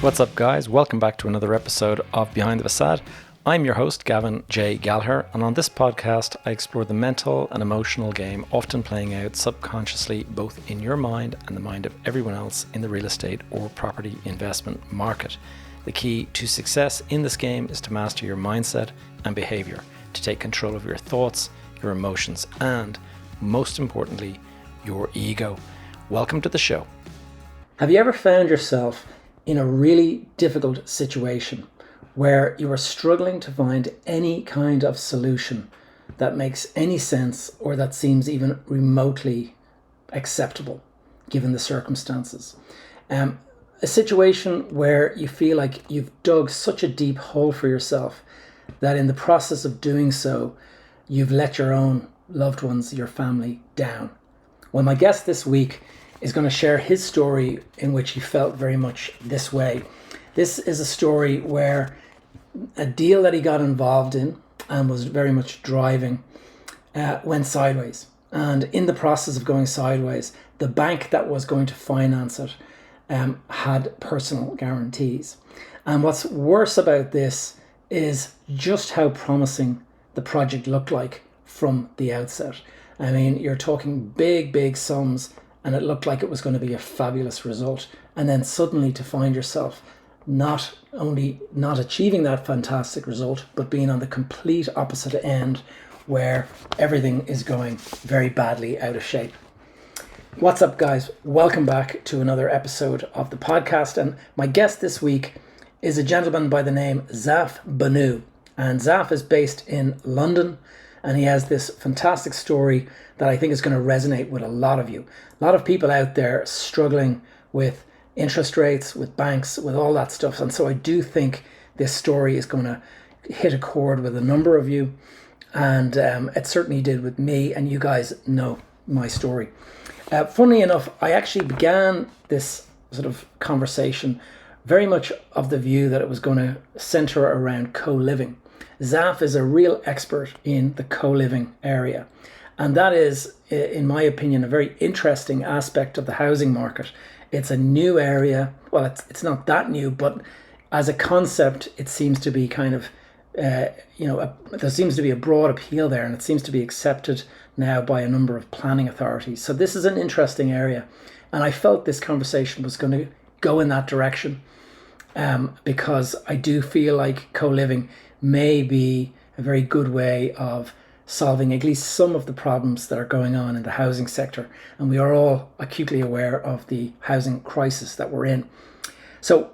What's up, guys? Welcome back to another episode of Behind the Facade. I'm your host, Gavin J. Gallagher, and on this podcast, I explore the mental and emotional game often playing out subconsciously both in your mind and the mind of everyone else in the real estate or property investment market. The key to success in this game is to master your mindset and behavior, to take control of your thoughts, your emotions, and, most importantly, your ego. Welcome to the show. Have you ever found yourself in a really difficult situation where you are struggling to find any kind of solution that makes any sense or that seems even remotely acceptable given the circumstances? A situation where you feel like you've dug such a deep hole for yourself that in the process of doing so, you've let your own loved ones, your family, down. Well, my guest this week is going to share his story in which he felt very much this way. This is a story where a deal that he got involved in and was very much driving went sideways. And in the process of going sideways, the bank that was going to finance it had personal guarantees. And what's worse about this is just how promising the project looked like from the outset. I mean, you're talking big sums, and it looked like it was going to be a fabulous result. And then suddenly to find yourself not only not achieving that fantastic result, but being on the complete opposite end where everything is going very badly out of shape. What's up, guys? Welcome back to another episode of the podcast. And my guest this week is a gentleman by the name Zaf Bhunnoo. And Zaf is based in London, and he has this fantastic story that I think is going to resonate with a lot of you. A lot of people out there struggling with interest rates, with banks, with all that stuff. And so I do think this story is going to hit a chord with a number of you. And it certainly did with me, and you guys know my story. Funnily enough, I actually began this sort of conversation very much of the view that it was going to center around co-living. Zaf is a real expert in the co-living area. And that is, in my opinion, a very interesting aspect of the housing market. It's a new area. Well, it's not that new, but as a concept, it seems to be kind of, there seems to be a broad appeal there, and it seems to be accepted now by a number of planning authorities. So this is an interesting area. And I felt this conversation was going to go in that direction because I do feel like co-living may be a very good way of solving at least some of the problems that are going on in the housing sector. And we are all acutely aware of the housing crisis that we're in. So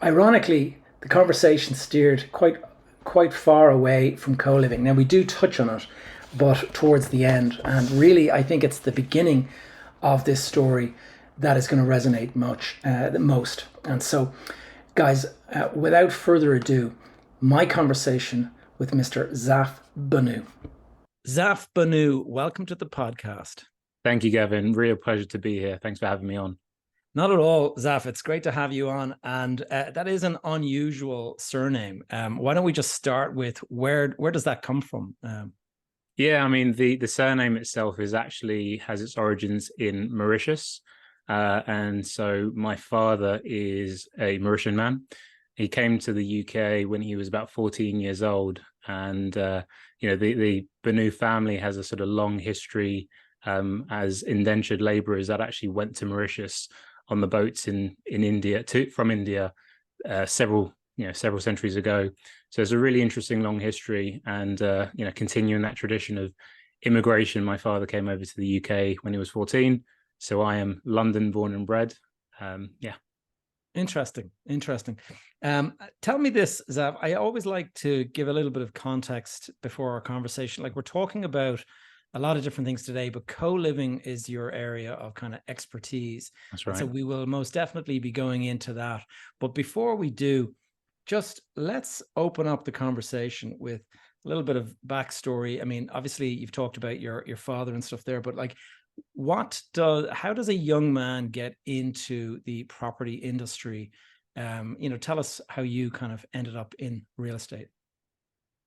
ironically, the conversation steered quite far away from co-living. Now we do touch on it, but towards the end. And really, I think it's the beginning of this story that is going to resonate the most. And so, guys, without further ado, my conversation with Mr. Zaf Bhunnoo. Zaf Bhunnoo, welcome to the podcast. Thank you, Gavin. Real pleasure to be here. Thanks for having me on. Not at all, Zaf. It's great to have you on. And that is an unusual surname. Why don't we just start with where does that come from? Yeah, I mean, the surname itself has its origins in Mauritius. And so my father is a Mauritian man. He came to the UK when he was about 14 years old. And, the Bhunnoo family has a sort of long history as indentured laborers that actually went to Mauritius on the boats in India from India several centuries ago. So it's a really interesting long history, and continuing that tradition of immigration. My father came over to the UK when he was 14, so I am London born and bred. Interesting. Tell me this, Zaf. I always like to give a little bit of context before our conversation. Like, we're talking about a lot of different things today, but co-living is your area of kind of expertise. That's right. So we will most definitely be going into that. But before we do, just let's open up the conversation with a little bit of backstory. I mean, obviously you've talked about your father and stuff there, but like, how does a young man get into the property industry? Tell us how you kind of ended up in real estate.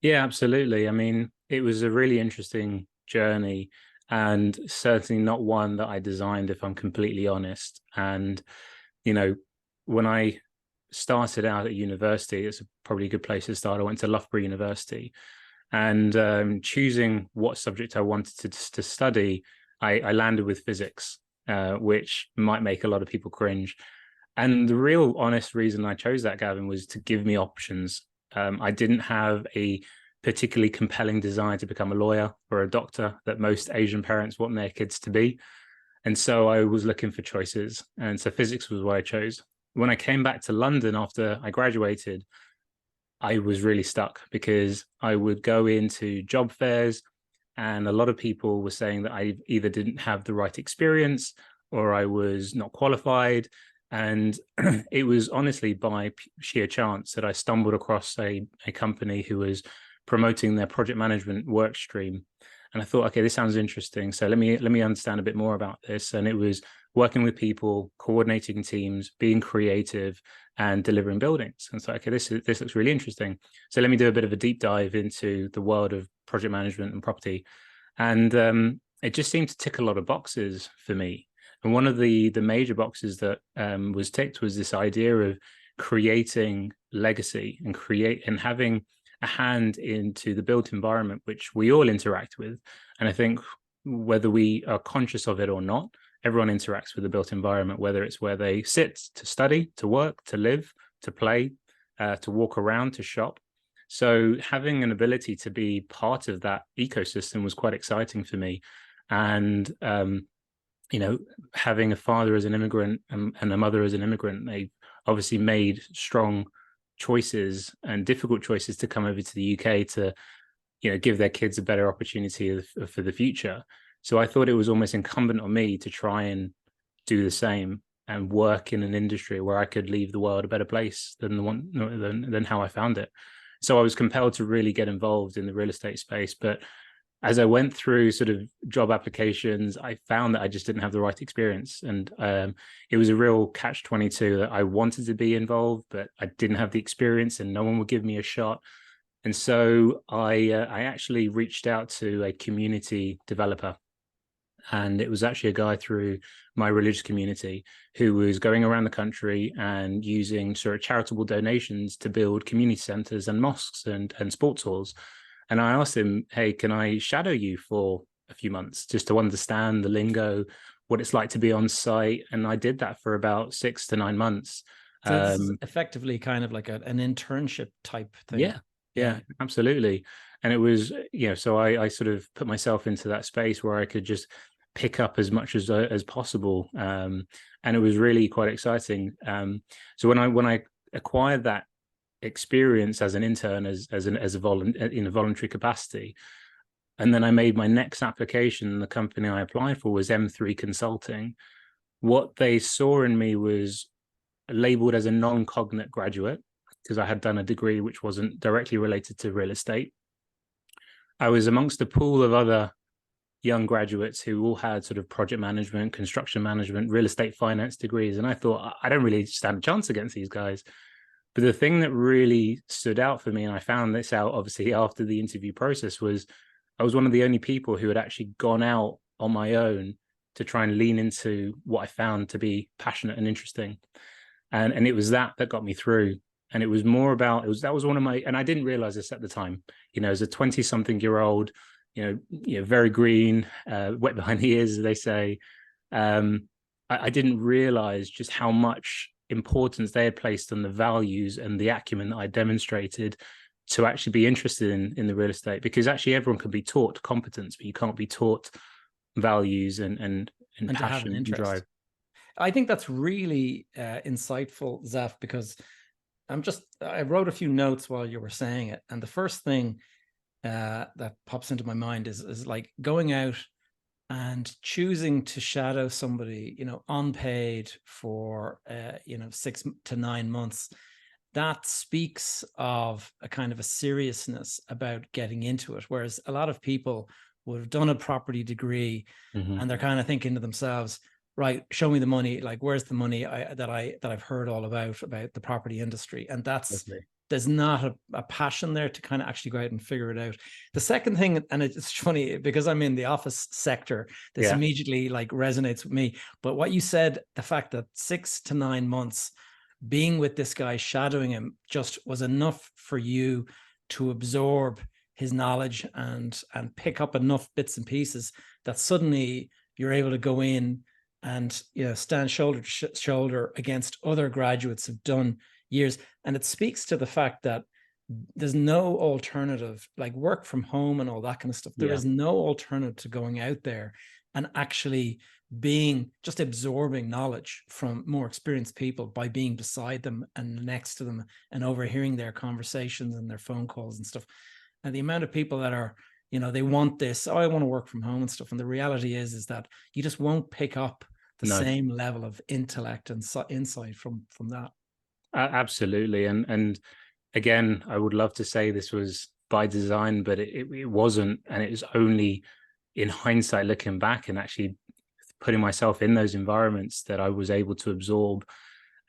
Yeah, absolutely. I mean, it was a really interesting journey, and certainly not one that I designed, if I'm completely honest. And, when I started out at university. It's probably a good place to start. I went to Loughborough University, and choosing what subject I wanted to study, I landed with physics, which might make a lot of people cringe. And the real honest reason I chose that, Gavin, was to give me options. I didn't have a particularly compelling desire to become a lawyer or a doctor that most Asian parents want their kids to be. And so I was looking for choices. And so physics was what I chose. When I came back to London after I graduated, I was really stuck because I would go into job fairs and a lot of people were saying that I either didn't have the right experience or I was not qualified. And it was honestly by sheer chance that I stumbled across a company who was promoting their project management work stream. And I thought, okay, this sounds interesting. So let me understand a bit more about this. And it was working with people, coordinating teams, being creative, and delivering buildings. And so, okay, this looks really interesting. So let me do a bit of a deep dive into the world of project management and property. And it just seemed to tick a lot of boxes for me. And one of the major boxes that was ticked was this idea of creating legacy and having a hand into the built environment, which we all interact with. And I think whether we are conscious of it or not, everyone interacts with the built environment, whether it's where they sit to study, to work, to live, to play, to walk around, to shop. So having an ability to be part of that ecosystem was quite exciting for me. And, having a father as an immigrant and a mother as an immigrant, they obviously made strong choices and difficult choices to come over to the UK to, give their kids a better opportunity for the future. So I thought it was almost incumbent on me to try and do the same and work in an industry where I could leave the world a better place than how I found it. So I was compelled to really get involved in the real estate space. But as I went through sort of job applications, I found that I just didn't have the right experience. And it was a real catch-22 that I wanted to be involved, but I didn't have the experience and no one would give me a shot. And so I actually reached out to a community developer. And it was actually a guy through my religious community who was going around the country and using sort of charitable donations to build community centers and mosques and sports halls. And I asked him, hey, can I shadow you for a few months just to understand the lingo, what it's like to be on site? And I did that for about 6 to 9 months. So it's effectively kind of like an internship type thing. Yeah, absolutely. And it was, so I sort of put myself into that space where I could just pick up as much as possible. And it was really quite exciting. So when I acquired that experience as an intern, in a voluntary capacity, and then I made my next application, the company I applied for was M3 Consulting. What they saw in me was labeled as a non-cognate graduate because I had done a degree which wasn't directly related to real estate. I was amongst a pool of other young graduates who all had sort of project management, construction management, real estate finance degrees. And I thought, I don't really stand a chance against these guys. But the thing that really stood out for me, and I found this out obviously after the interview process, was I was one of the only people who had actually gone out on my own to try and lean into what I found to be passionate and interesting. And it was that got me through. And it was more about, that was one of my, and I didn't realize this at the time, as a 20-something-year-old, very green, wet behind the ears, as they say. I didn't realize just how much importance they had placed on the values and the acumen that I demonstrated to actually be interested in the real estate, because actually everyone can be taught competence, but you can't be taught values and passion and drive. I think that's really insightful, Zaf, because I wrote a few notes while you were saying it. And the first thing that pops into my mind is like going out and choosing to shadow somebody, unpaid for, 6 to 9 months. That speaks of a kind of a seriousness about getting into it. Whereas a lot of people would have done a property degree and they're kind of thinking to themselves, right, show me the money. Like, where's the money that I've heard all about the property industry? And there's not a passion there to kind of actually go out and figure it out. The second thing, and it's funny because I'm in the office sector, this immediately like resonates with me. But what you said, the fact that 6 to 9 months being with this guy, shadowing him, just was enough for you to absorb his knowledge and pick up enough bits and pieces that suddenly you're able to go in and, you know, stand shoulder to shoulder against other graduates who've done years. And it speaks to the fact that there's no alternative, like work from home and all that kind of stuff. There is no alternative to going out there and actually being, just absorbing knowledge from more experienced people by being beside them and next to them and overhearing their conversations and their phone calls and stuff. And the amount of people that are, you know, they want this, oh, I want to work from home and stuff. And the reality is that you just won't pick up the same level of intellect and insight from that. Absolutely. And again, I would love to say this was by design, but it wasn't. And it was only in hindsight, looking back and actually putting myself in those environments, that I was able to absorb.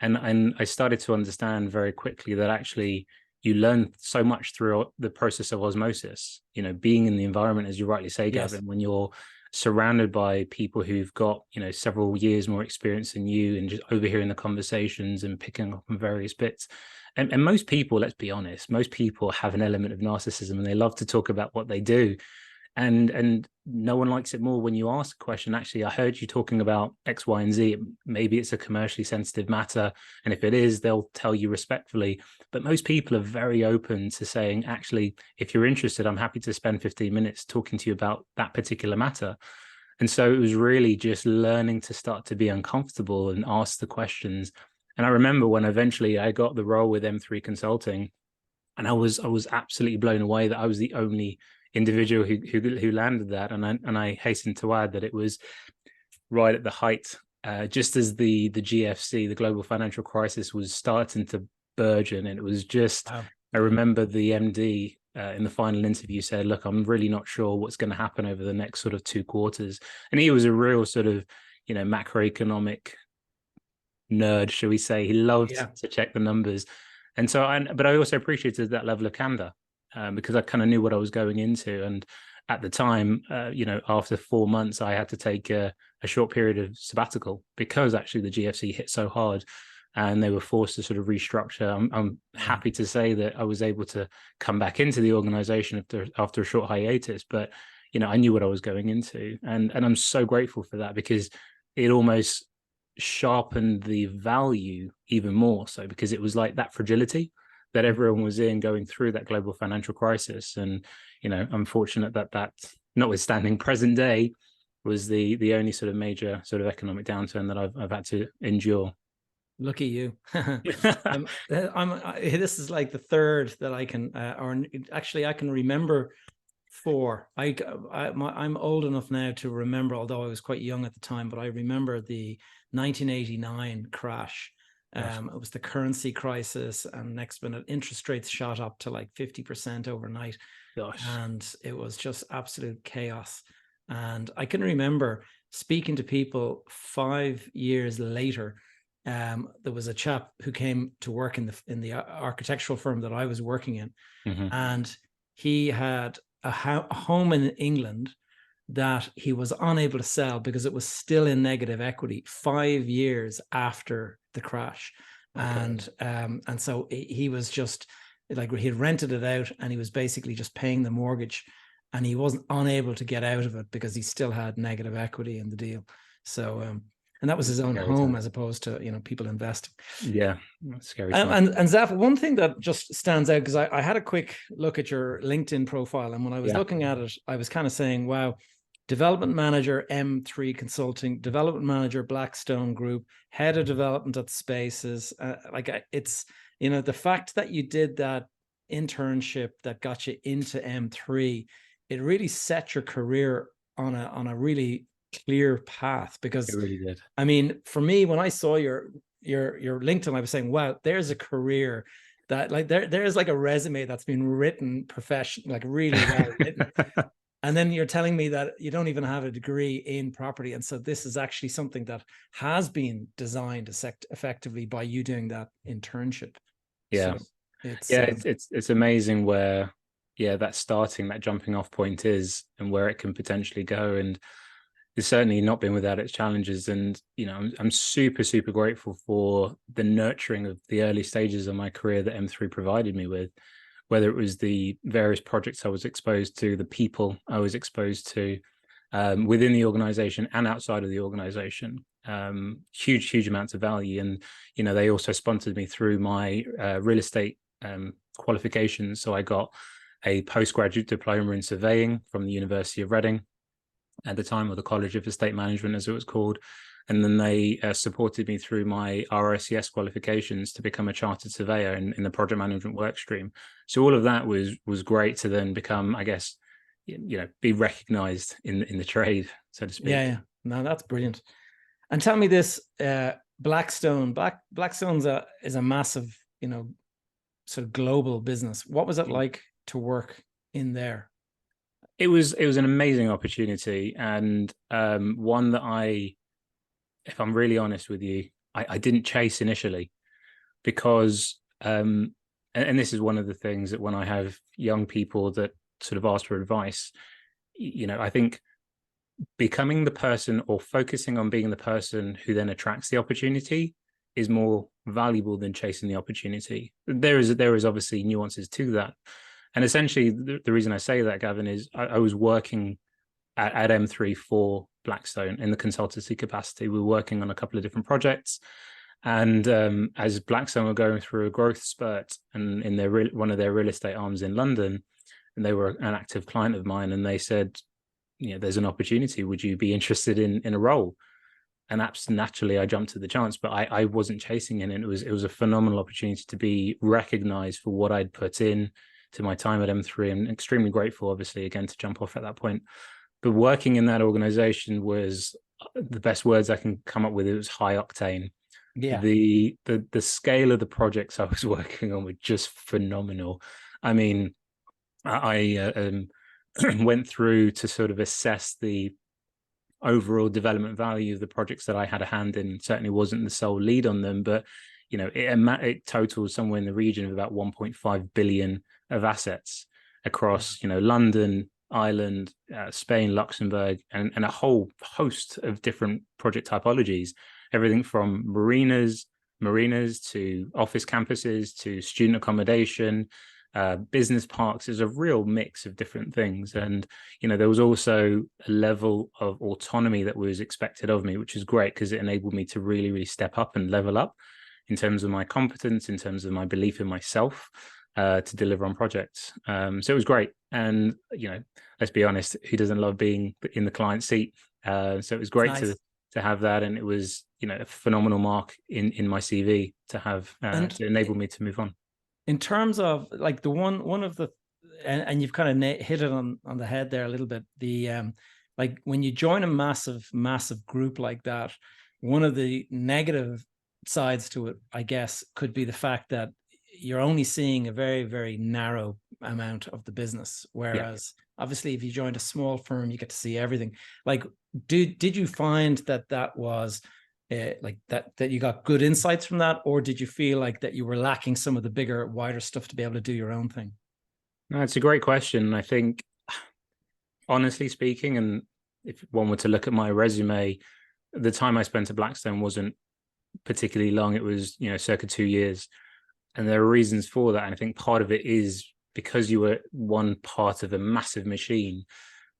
And I started to understand very quickly that actually you learn so much through the process of osmosis, you know, being in the environment, as you rightly say, Gavin, when you're surrounded by people who've got, you know, several years more experience than you, and just overhearing the conversations and picking up on various bits. And most people, let's be honest, most people have an element of narcissism, and they love to talk about what they do. And no one likes it more when you ask a question. Actually, I heard you talking about X, Y, and Z. Maybe it's a commercially sensitive matter. And if it is, they'll tell you respectfully. But most people are very open to saying, actually, if you're interested, I'm happy to spend 15 minutes talking to you about that particular matter. And so it was really just learning to start to be uncomfortable and ask the questions. And I remember when eventually I got the role with M3 Consulting, and I was absolutely blown away that I was the only individual who landed that. And I hasten to add that it was right at the height, just as the GFC, the global financial crisis, was starting to burgeon. And it was just, wow. I remember the MD in the final interview said, look, I'm really not sure what's going to happen over the next sort of 2 quarters. And he was a real sort of, you know, macroeconomic nerd, shall we say. He loved to check the numbers. And so, but I also appreciated that level of candor, because I kind of knew what I was going into. And at the time, you know, after 4 months, I had to take a short period of sabbatical, because actually the GFC hit so hard and they were forced to sort of restructure. I'm happy to say that I was able to come back into the organization after a short hiatus, but, you know, I knew what I was going into. And I'm so grateful for that, because it almost sharpened the value even more so, because it was like that fragility that everyone was in going through that global financial crisis. And, you know, I'm fortunate that notwithstanding present day, was the only sort of major sort of economic downturn that I've had to endure. Look at you. This is like the third that I can, or actually I can remember 4. I'm old enough now to remember, although I was quite young at the time, but I remember the 1989 crash. It was the currency crisis, and next minute interest rates shot up to like 50% overnight. And it was just absolute chaos. And I can remember speaking to people 5 years later. There was a chap who came to work in the architectural firm that I was working in, and he had a home in England that he was unable to sell because it was still in negative equity 5 years after the crash. And so he was just like, he had rented it out and he was basically just paying the mortgage, and he wasn't unable to get out of it because he still had negative equity in the deal. So and that was his own home, as opposed to, you know, people investing. Yeah, scary. And Zaf, one thing that just stands out, because I had a quick look at your LinkedIn profile, and when I was looking at it, I was kind of saying, wow, development manager, M3 Consulting, development manager, Blackstone Group, head of development at Spaces. It's, you know, the fact that you did that internship that got you into M3, it really set your career on a really clear path. Because it really did. I mean, for me, when I saw your LinkedIn, I was saying, wow, there's a career that, like, there's like a resume that's been written professional, like really well written. And then you're telling me that you don't even have a degree in property. And so this is actually something that has been designed effectively by you doing that internship. Yeah. So it's amazing where, that jumping off point is, and where it can potentially go. And it's certainly not been without its challenges. And, I'm super, super grateful for the nurturing of the early stages of my career that M3 provided me with, whether it was the various projects I was exposed to, the people I was exposed to within the organization and outside of the organization. Huge amounts of value. And, they also sponsored me through my real estate qualifications. So I got a postgraduate diploma in surveying from the University of Reading at the time, or the College of Estate Management, as it was called. And then they supported me through my RICS qualifications to become a chartered surveyor in the project management work stream. So all of that was great to then become, I guess, be recognized in the trade, so to speak. Yeah. No, that's brilliant. And tell me this, Blackstone. Blackstone's is a massive, sort of global business. What was it like to work in there? It was an amazing opportunity, and one that if I'm really honest with you, I didn't chase initially, because and this is one of the things that when I have young people that sort of ask for advice, I think becoming the person, or focusing on being the person who then attracts the opportunity, is more valuable than chasing the opportunity. There is obviously nuances to that. And essentially, the reason I say that, Gavin, is I was working at M3 for Blackstone in the consultancy capacity. We were working on a couple of different projects. And as Blackstone were going through a growth spurt, and in one of their real estate arms in London, and they were an active client of mine, and they said, there's an opportunity. Would you be interested in a role? And naturally, I jumped at the chance, but I wasn't chasing it. And it was a phenomenal opportunity to be recognized for what I'd put in to my time at M3. I'm extremely grateful, obviously, again, to jump off at that point. But working in that organization was the best words I can come up with. It was high octane. Yeah. The scale of the projects I was working on were just phenomenal. I mean, I went through to sort of assess the overall development value of the projects that I had a hand in. Certainly wasn't the sole lead on them, but it totals somewhere in the region of about 1.5 billion of assets across London, Ireland, Spain, Luxembourg, and a whole host of different project typologies. Everything from marinas to office campuses to student accommodation, business parks. Is a real mix of different things. And there was also a level of autonomy that was expected of me, which is great, because it enabled me to really, really step up and level up in terms of my competence, in terms of my belief in myself, to deliver on projects. So it was great. And let's be honest, who doesn't love being in the client seat? So it was great to have that, and it was a phenomenal mark in my CV to have to enable me to move on. In terms of like the one of the, and you've kind of hit it on the head there a little bit, the like when you join a massive group like that, one of the negative sides to it, I guess, could be the fact that you're only seeing a very, very narrow amount of the business. Whereas obviously if you joined a small firm, you get to see everything. Like, did you find that was like that you got good insights from that, or did you feel like that you were lacking some of the bigger, wider stuff to be able to do your own thing? No, it's a great question. I think, honestly speaking, and if one were to look at my resume, the time I spent at Blackstone wasn't particularly long. It was, circa 2 years. And there are reasons for that. And I think part of it is because you were one part of a massive machine.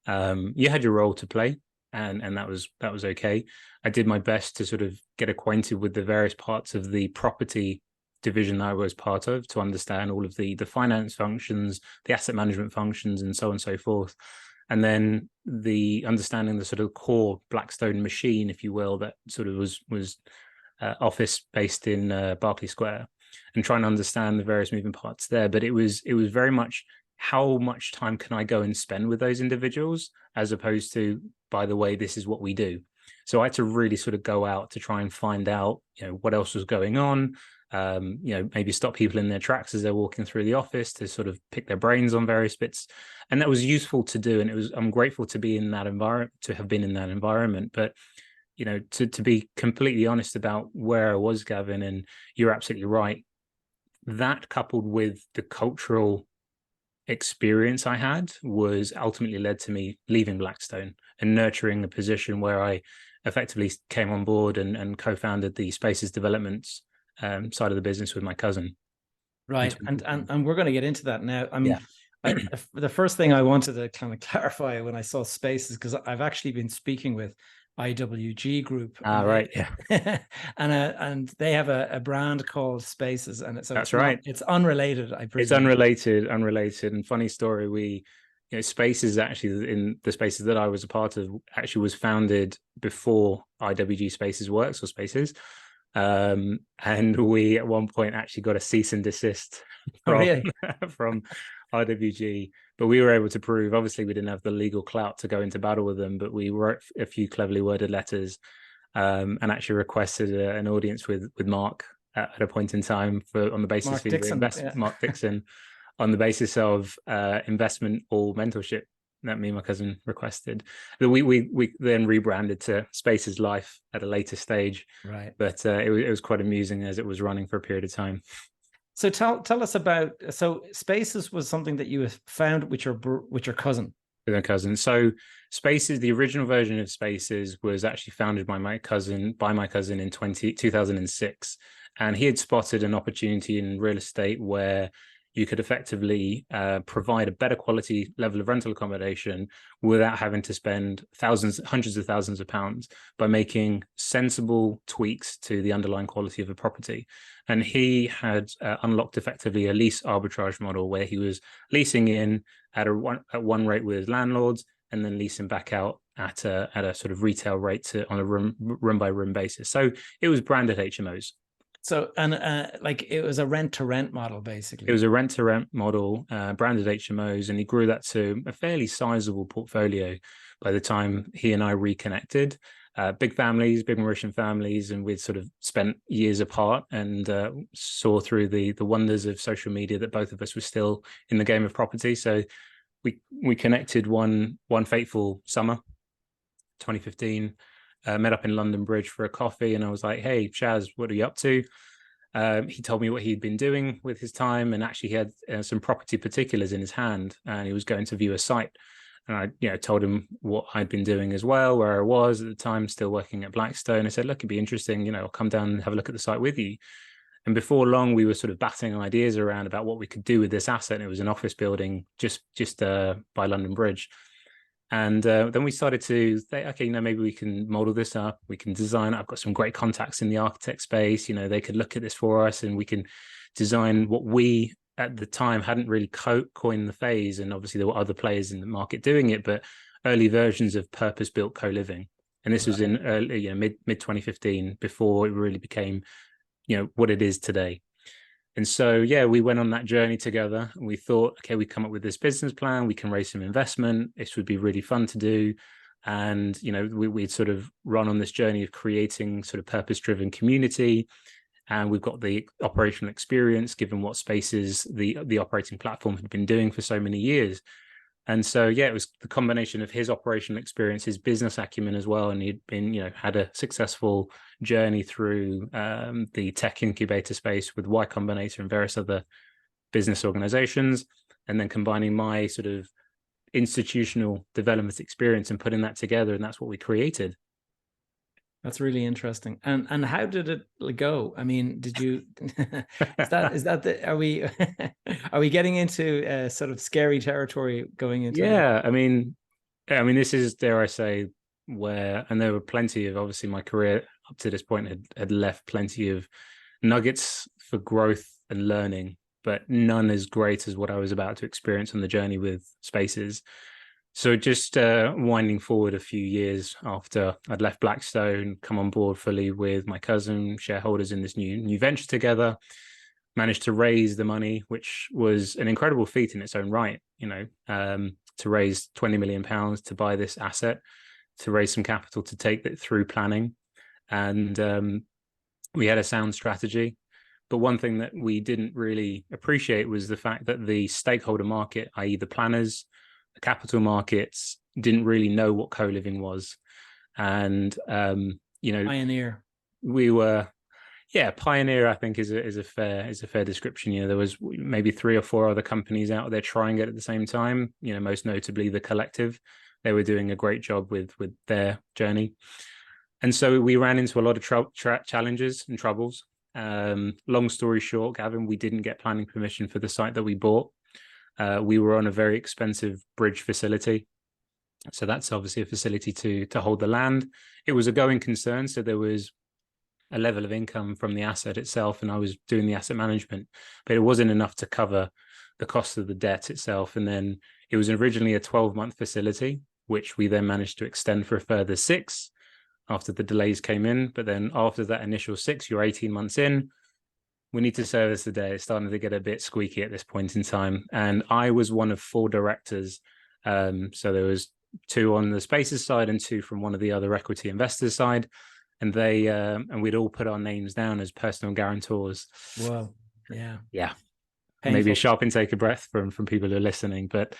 You had your role to play, and that was okay. I did my best to sort of get acquainted with the various parts of the property division that I was part of, to understand all of the finance functions, the asset management functions, and so on and so forth. And then the understanding the sort of core Blackstone machine, if you will, that sort of was office based in Berkeley Square, and trying to understand the various moving parts there. But it was very much, how much time can I go and spend with those individuals, as opposed to, by the way, this is what we do. So I had to really sort of go out to try and find out, what else was going on. Maybe stop people in their tracks as they're walking through the office to sort of pick their brains on various bits. And that was useful to do. And I'm grateful to be in that environment, to have been in that environment. But, to be completely honest about where I was, Gavin, and you're absolutely right, that coupled with the cultural experience I had was ultimately led to me leaving Blackstone and nurturing a position where I effectively came on board and co-founded the Spaces developments side of the business with my cousin. Right. And we're going to get into that now. I mean, Yeah. the first thing I wanted to kind of clarify when I saw Spaces, because I've actually been speaking with IWG Group, and Right. Yeah. and they have a brand called Spaces, and so That's right. It's unrelated, I It's presume. unrelated. And funny story, Spaces actually, in the Spaces that I was a part of, actually was founded before IWG Spaces Works or Spaces. And we at one point actually got a cease and desist Oh, from really? from IWG, but we were able to prove, obviously we didn't have the legal clout to go into battle with them, but we wrote a few cleverly worded letters, and actually requested an audience with Mark at a point in time on the basis Mark of either Dixon. Yeah. Mark Dixon, on the basis of investment or mentorship that me and my cousin requested. We then rebranded to Spaces Life at a later stage, Right. but it was quite amusing as it was running for a period of time. So tell us about, so Spaces was something that you found with your cousin. With my cousin. So Spaces, the original version of Spaces, was actually founded by my cousin in 2006. And he had spotted an opportunity in real estate where you could effectively provide a better quality level of rental accommodation without having to spend hundreds of thousands of pounds, by making sensible tweaks to the underlying quality of a property. And he had unlocked effectively a lease arbitrage model where he was leasing in at one rate with landlords, and then leasing back out at a sort of retail rate on a room by room basis. So it was branded HMOs. So, and like it was a rent to rent model, basically. It was a rent to rent model, branded HMOs, and he grew that to a fairly sizable portfolio by the time he and I reconnected. Big families, big Mauritian families, and we'd sort of spent years apart, and saw through the wonders of social media that both of us were still in the game of property. So we connected one fateful summer, 2015. Met up in London Bridge for a coffee, and I was like, "Hey, Shaz, what are you up to?" He told me what he'd been doing with his time, and actually he had some property particulars in his hand, and he was going to view a site. And I, told him what I'd been doing as well, where I was at the time, still working at Blackstone. I said, "Look, it'd be interesting. I'll come down and have a look at the site with you." And before long, we were sort of batting ideas around about what we could do with this asset. And it was an office building just by London Bridge. And then we started to think, okay, maybe we can model this up. We can design. I've got some great contacts in the architect space. They could look at this for us, and we can design what we at the time hadn't really coined the phase. And obviously there were other players in the market doing it, but early versions of purpose-built co-living. And this was in early, mid 2015, before it really became, what it is today. And so, we went on that journey together, and we thought, okay, we come up with this business plan, we can raise some investment. This would be really fun to do. And, we'd sort of run on this journey of creating sort of purpose-driven community. And we've got the operational experience, given what Spaces, the operating platform, had been doing for so many years. And so, it was the combination of his operational experience, his business acumen as well. And he'd been, had a successful journey through the tech incubator space with Y Combinator and various other business organizations. And then combining my sort of institutional development experience and putting that together. And that's what we created. That's really interesting. And how did it go? I mean, did you are we getting into sort of scary territory going into it? I mean, this is, dare I say, and there were plenty of, obviously my career up to this point had left plenty of nuggets for growth and learning, but none as great as what I was about to experience on the journey with Spaces. So just winding forward a few years after I'd left Blackstone, come on board fully with my cousin, shareholders in this new venture together, managed to raise the money, which was an incredible feat in its own right, to raise £20 million to buy this asset, to raise some capital to take it through planning. And we had a sound strategy. But one thing that we didn't really appreciate was the fact that the stakeholder market, i.e. the planners, the capital markets, didn't really know what co-living was. And Pioneer. We were, pioneer, I think is a fair description. There was maybe 3 or 4 other companies out there trying it at the same time, most notably the Collective, They were doing a great job with their journey. And so we ran into a lot of challenges and troubles. Long story short, Gavin, we didn't get planning permission for the site that we bought. We were on a very expensive bridge facility. So that's obviously a facility to hold the land. It was a going concern. So there was a level of income from the asset itself, and I was doing the asset management, but it wasn't enough to cover the cost of the debt itself. And then it was originally a 12-month facility, which we then managed to extend for a further 6 after the delays came in. But then after that initial 6, you're 18 months in. We need to service the debt. It's starting to get a bit squeaky at this point in time. And I was one of 4 directors. So there was 2 on the Spaces side and 2 from one of the other equity investors side. And they and we'd all put our names down as personal guarantors. Wow. Yeah. Yeah. Painful. Maybe a sharp intake of breath from people who are listening. But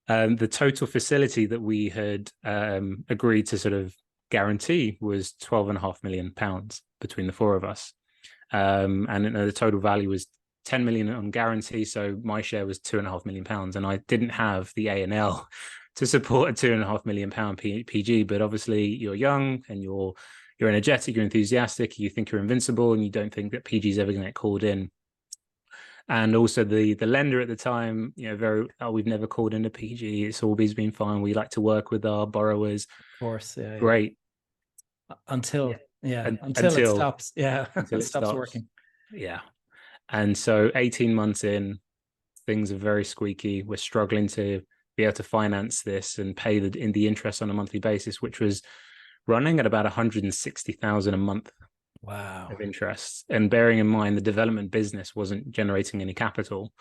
the total facility that we had agreed to sort of guarantee was £12.5 million between the 4 of us. And the total value was 10 million on guarantee. So my share was £2.5 million. And I didn't have the A&L to support a £2.5 million PG. But obviously you're young and you're energetic, you're enthusiastic, you think you're invincible, and you don't think that PG is ever going to get called in. And also the lender at the time, we've never called in a PG. It's always been fine. We like to work with our borrowers. Of course, yeah. Great. Until it stops. Yeah, until it stops working. Yeah. And so 18 months in, things are very squeaky. We're struggling to be able to finance this and pay the interest on a monthly basis, which was running at about 160,000 a month. Wow. Of interest. And bearing in mind the development business wasn't generating any capital,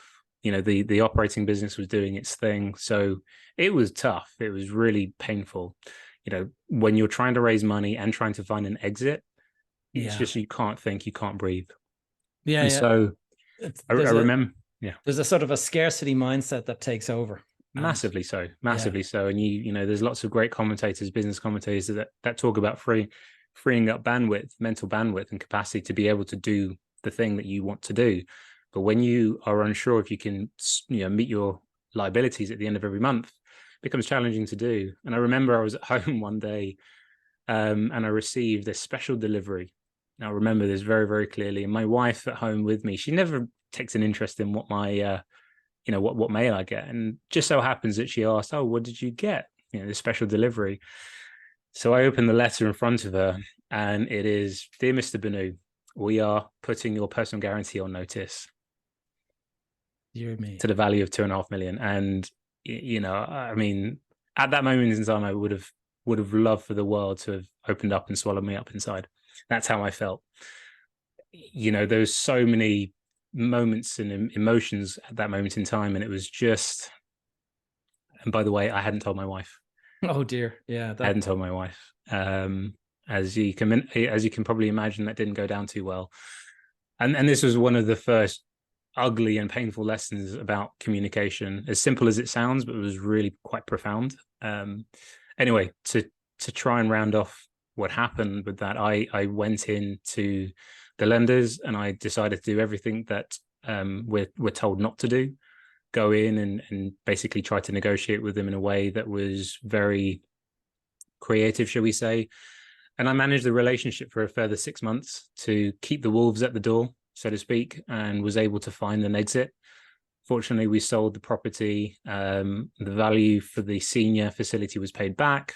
the operating business was doing its thing. So it was tough. It was really painful. When you're trying to raise money and trying to find an exit, it's just, you can't think, you can't breathe. Yeah. And so I remember, there's a sort of a scarcity mindset that takes over. Massively so. And there's lots of great commentators, business commentators that talk about freeing up mental bandwidth and capacity to be able to do the thing that you want to do. But when you are unsure if you can, meet your liabilities at the end of every month, it becomes challenging to do. And I remember I was at home one day and I received a special delivery. Now, I remember this very, very clearly. And my wife at home with me, she never takes an interest in what my, what mail I get. And just so happens that she asked, "Oh, what did you get? This special delivery." So I opened the letter in front of her, and it is, "Dear Mr. Bhunnoo, we are putting your personal guarantee on notice." Dear me. To the value of £2.5 million. And, I mean, at that moment in time, I would have loved for the world to have opened up and swallowed me up inside. That's how I felt. There was so many moments and emotions at that moment in time. And it was just, and by the way, I hadn't told my wife. Oh dear. Yeah. I hadn't told my wife. As you can probably imagine, that didn't go down too well. And this was one of the first ugly and painful lessons about communication, as simple as it sounds, but it was really quite profound. Anyway, to try and round off what happened with that, I went into the lenders and I decided to do everything that we're told not to do. Go in and basically try to negotiate with them in a way that was very creative, shall we say. And I managed the relationship for a further 6 months to keep the wolves at the door, so to speak, and was able to find an exit. Fortunately, we sold the property. The value for the senior facility was paid back.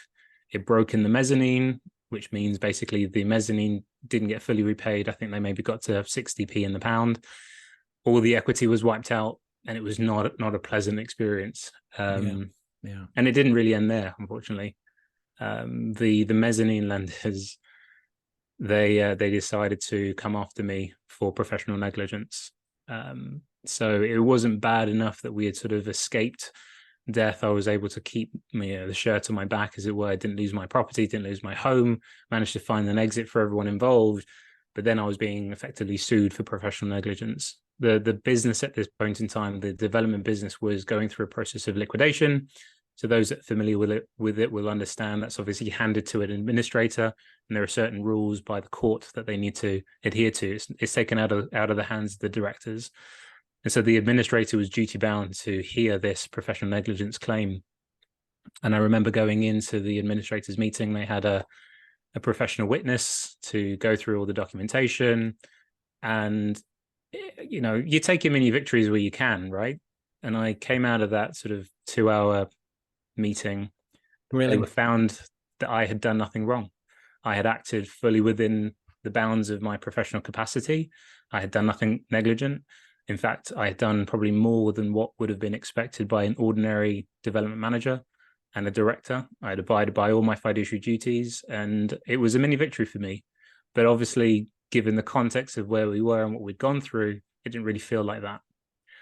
It broke in the mezzanine, which means basically the mezzanine didn't get fully repaid. I think they maybe got to 60p in the pound. All the equity was wiped out, and it was not a pleasant experience. And it didn't really end there, unfortunately. The mezzanine lenders, they decided to come after me for professional negligence. So it wasn't bad enough that we had sort of escaped death. I was able to keep the shirt on my back, as it were. I didn't lose my property, didn't lose my home, managed to find an exit for everyone involved. But then I was being effectively sued for professional negligence. The business at this point in time, the development business, was going through a process of liquidation. So those that are familiar with it will understand that's obviously handed to an administrator, and there are certain rules by the court that they need to adhere to. It's taken out of the hands of the directors. And so the administrator was duty bound to hear this professional negligence claim. And I remember going into the administrators meeting, they had a professional witness to go through all the documentation. And, you know, you take your mini victories where you can, right? And I came out of that sort of 2 hour meeting. They were Grilling. found that I had done nothing wrong. I had acted fully within the bounds of my professional capacity. I had done nothing negligent. In fact, I had done probably more than what would have been expected by an ordinary development manager and a director. I had abided by all my fiduciary duties, and it was a mini victory for me. But obviously, given the context of where we were and what we'd gone through, it didn't really feel like that.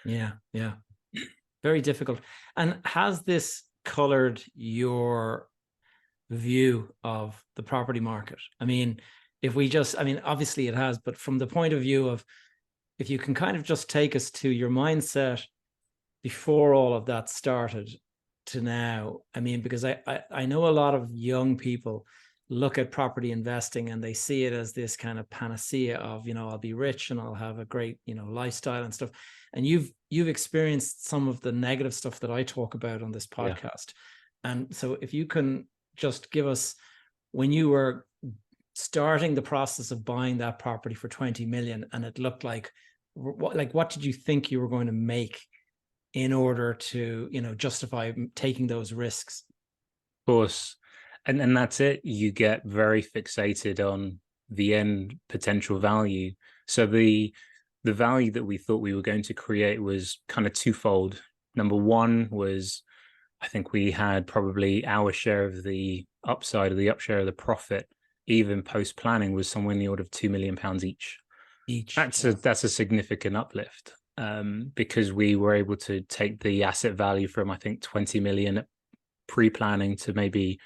Yeah, yeah. Very difficult. And has this colored your view of the property market? I mean, obviously it has, but from the point of view of, if you can kind of just take us to your mindset before all of that started to now. I mean, because I know a lot of young people look at property investing and they see it as this kind of panacea of, I'll be rich and I'll have a great, lifestyle and stuff. And you've experienced some of the negative stuff that I talk about on this podcast. Yeah. And so if you can just give us, when you were starting the process of buying that property for 20 million and it looked like what did you think you were going to make in order to, justify taking those risks? Of course. And that's it. You get very fixated on the end potential value. So the value that we thought we were going to create was kind of twofold. Number one was, I think we had probably our share of the upside of the upshare of the profit, even post planning, was somewhere in the order of £2 million each. That's a significant uplift, because we were able to take the asset value from, I think, 20 million pre-planning to maybe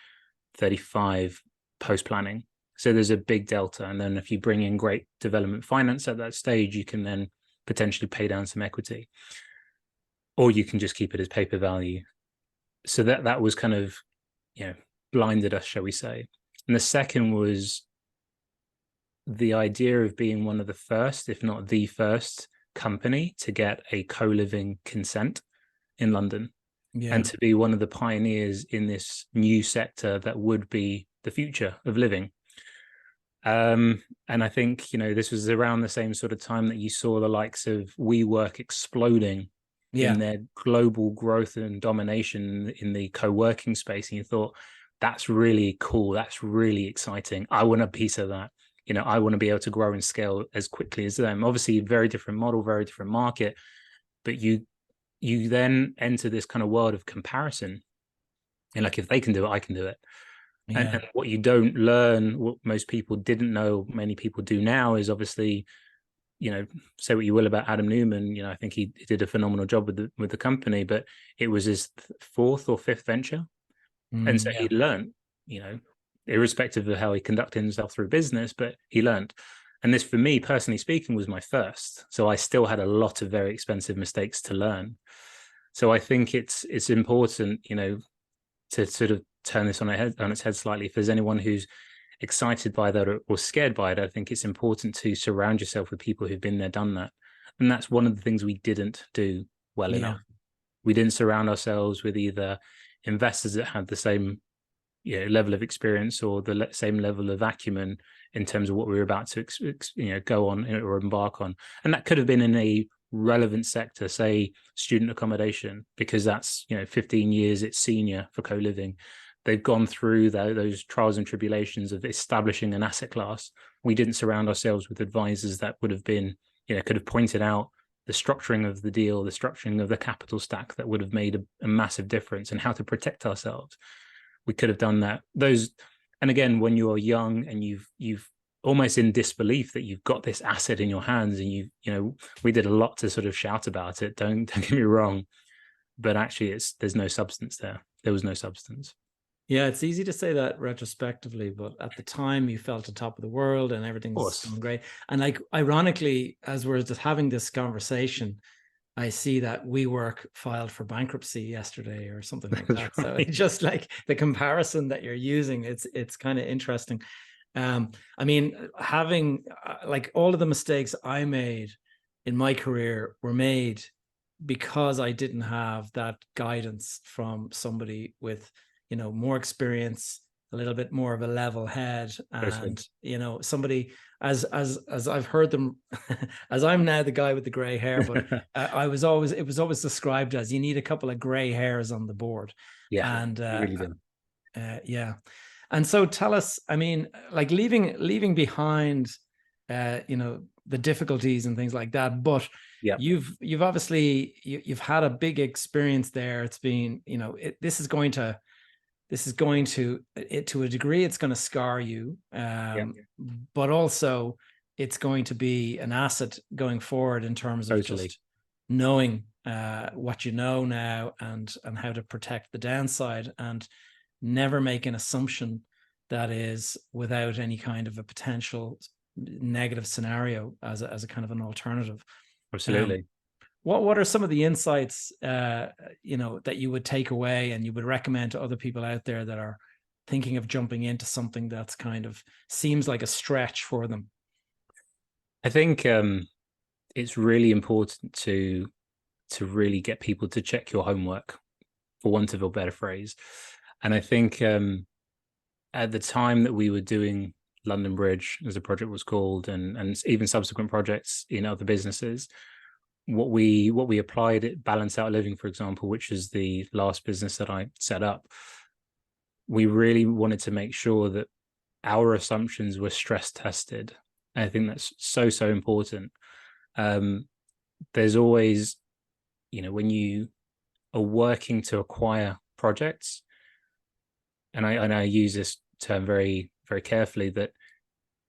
35 post-planning. So there's a big delta. And then if you bring in great development finance at that stage, you can then potentially pay down some equity, or you can just keep it as paper value. So that was kind of, blinded us, shall we say. And the second was the idea of being one of the first, if not the first company to get a co-living consent in London. Yeah. And to be one of the pioneers in this new sector that would be the future of living. And I think, this was around the same sort of time that you saw the likes of WeWork exploding in their global growth and domination in the co-working space. And you thought, that's really cool. That's really exciting. I want a piece of that. I want to be able to grow and scale as quickly as them. Obviously, very different model, very different market, but you then enter this kind of world of comparison. And like, if they can do it, I can do it. Yeah. And what you don't learn, what most people didn't know, many people do now, is obviously, say what you will about Adam Newman, I think he did a phenomenal job with the company, but it was his fourth or fifth venture. And so he learned, irrespective of how he conducted himself through business, but he learned. And this, for me, personally speaking, was my first. So I still had a lot of very expensive mistakes to learn. So I think it's important, to sort of turn this on its head slightly. If there's anyone who's excited by that or scared by it, I think it's important to surround yourself with people who've been there, done that. And that's one of the things we didn't do well enough. We didn't surround ourselves with either investors that had the same level of experience or the same level of acumen in terms of what we were about to go on or embark on. And that could have been in a relevant sector, say student accommodation, because that's 15 years it's senior for co-living. They've gone through those trials and tribulations of establishing an asset class. We didn't surround ourselves with advisors that would have been could have pointed out the structuring of the deal, the structuring of the capital stack that would have made a massive difference, and how to protect ourselves. We could have done that. And again, when you are young and you've almost in disbelief that you've got this asset in your hands, and we did a lot to sort of shout about it. Don't get me wrong, but actually, there's no substance there. There was no substance. Yeah, it's easy to say that retrospectively, but at the time you felt on top of the world and everything was going great. And like, ironically, as we're just having this conversation, I see that WeWork filed for bankruptcy yesterday or something like that. Right. So it's just like the comparison that you're using, it's kind of interesting. I mean, having like all of the mistakes I made in my career were made because I didn't have that guidance from somebody with more experience, a little bit more of a level head, Totally. and somebody as I've heard them, as I'm now the guy with the gray hair, but it was always described as you need a couple of gray hairs on the board, Yeah, and you really do. yeah. And so tell us, I mean, like leaving behind, the difficulties and things like that, but Yeah, you've obviously you've had a big experience there. It's been, this is going to to a degree, it's going to scar you, yeah, but also it's going to be an asset going forward in terms of totally. just knowing what you know now, and how to protect the downside, and never make an assumption that is without any kind of a potential negative scenario as a kind of an alternative. Absolutely. What are some of the insights that you would take away and you would recommend to other people out there that are thinking of jumping into something that's kind of seems like a stretch for them? I think it's really important to really get people to check your homework, for want of a better phrase. And I think at the time that we were doing London Bridge, as the project was called, and even subsequent projects in other businesses, what we applied at Balance Out Living, for example, which is the last business that I set up, we really wanted to make sure that our assumptions were stress tested. And I think that's so important. There's always, when you are working to acquire projects, and I use this term very, very carefully, that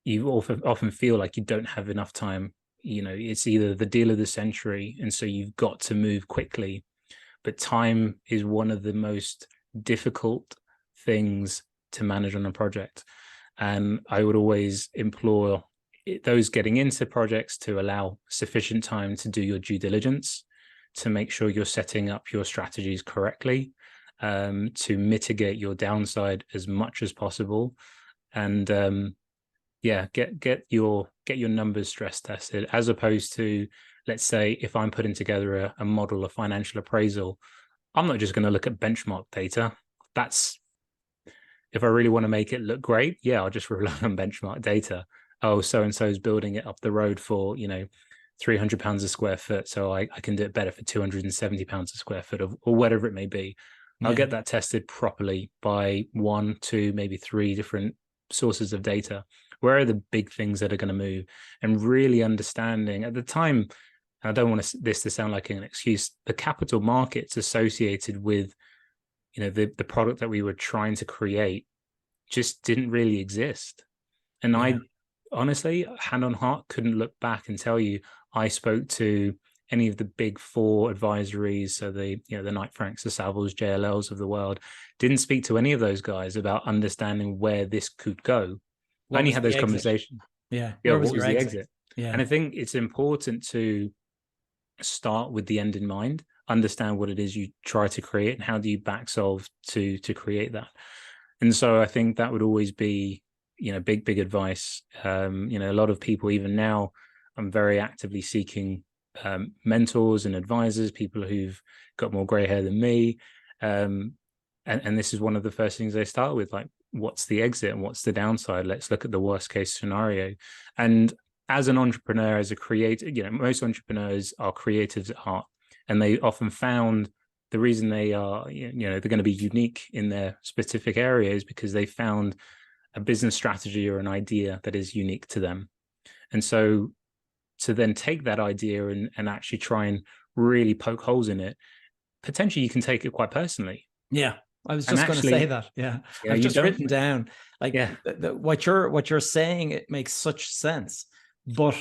you often feel like you don't have enough time. It's either the deal of the century, and so you've got to move quickly. But time is one of the most difficult things to manage on a project. And I would always implore those getting into projects to allow sufficient time to do your due diligence, to make sure you're setting up your strategies correctly, to mitigate your downside as much as possible, and get your numbers stress tested, as opposed to, let's say, if I'm putting together a model of financial appraisal, I'm not just going to look at benchmark data. That's, if I really want to make it look great, yeah, I'll just rely on benchmark data. Oh, so and so is building it up the road for £300 a square foot, so I can do it better for £270 a square foot, or whatever it may be. I'll get that tested properly by 1, 2, maybe 3 different sources of data. Where are the big things that are going to move? And really understanding at the time, I don't want this to sound like an excuse, the capital markets associated with the product that we were trying to create just didn't really exist. And I honestly, hand on heart, couldn't look back and tell you I spoke to any of the big 4 advisories, so the Knight Franks, the Savills, JLLs of the world, didn't speak to any of those guys about understanding where this could go. I only had those conversations. Yeah. What was the exit? Yeah. And I think it's important to start with the end in mind, understand what it is you try to create, and how do you back solve to create that. And so I think that would always be, big advice. A lot of people, even now, I'm very actively seeking mentors and advisors, people who've got more gray hair than me. And this is one of the first things they start with, like, what's the exit and what's the downside? Let's look at the worst case scenario. And as an entrepreneur, as a creator, most entrepreneurs are creatives at heart, and they often found the reason they are, they're going to be unique in their specific areas because they found a business strategy or an idea that is unique to them. And so to then take that idea and actually try and really poke holes in it, potentially you can take it quite personally. Yeah. I was just going to say that. Yeah. I've just written down, like, what you're saying, it makes such sense. But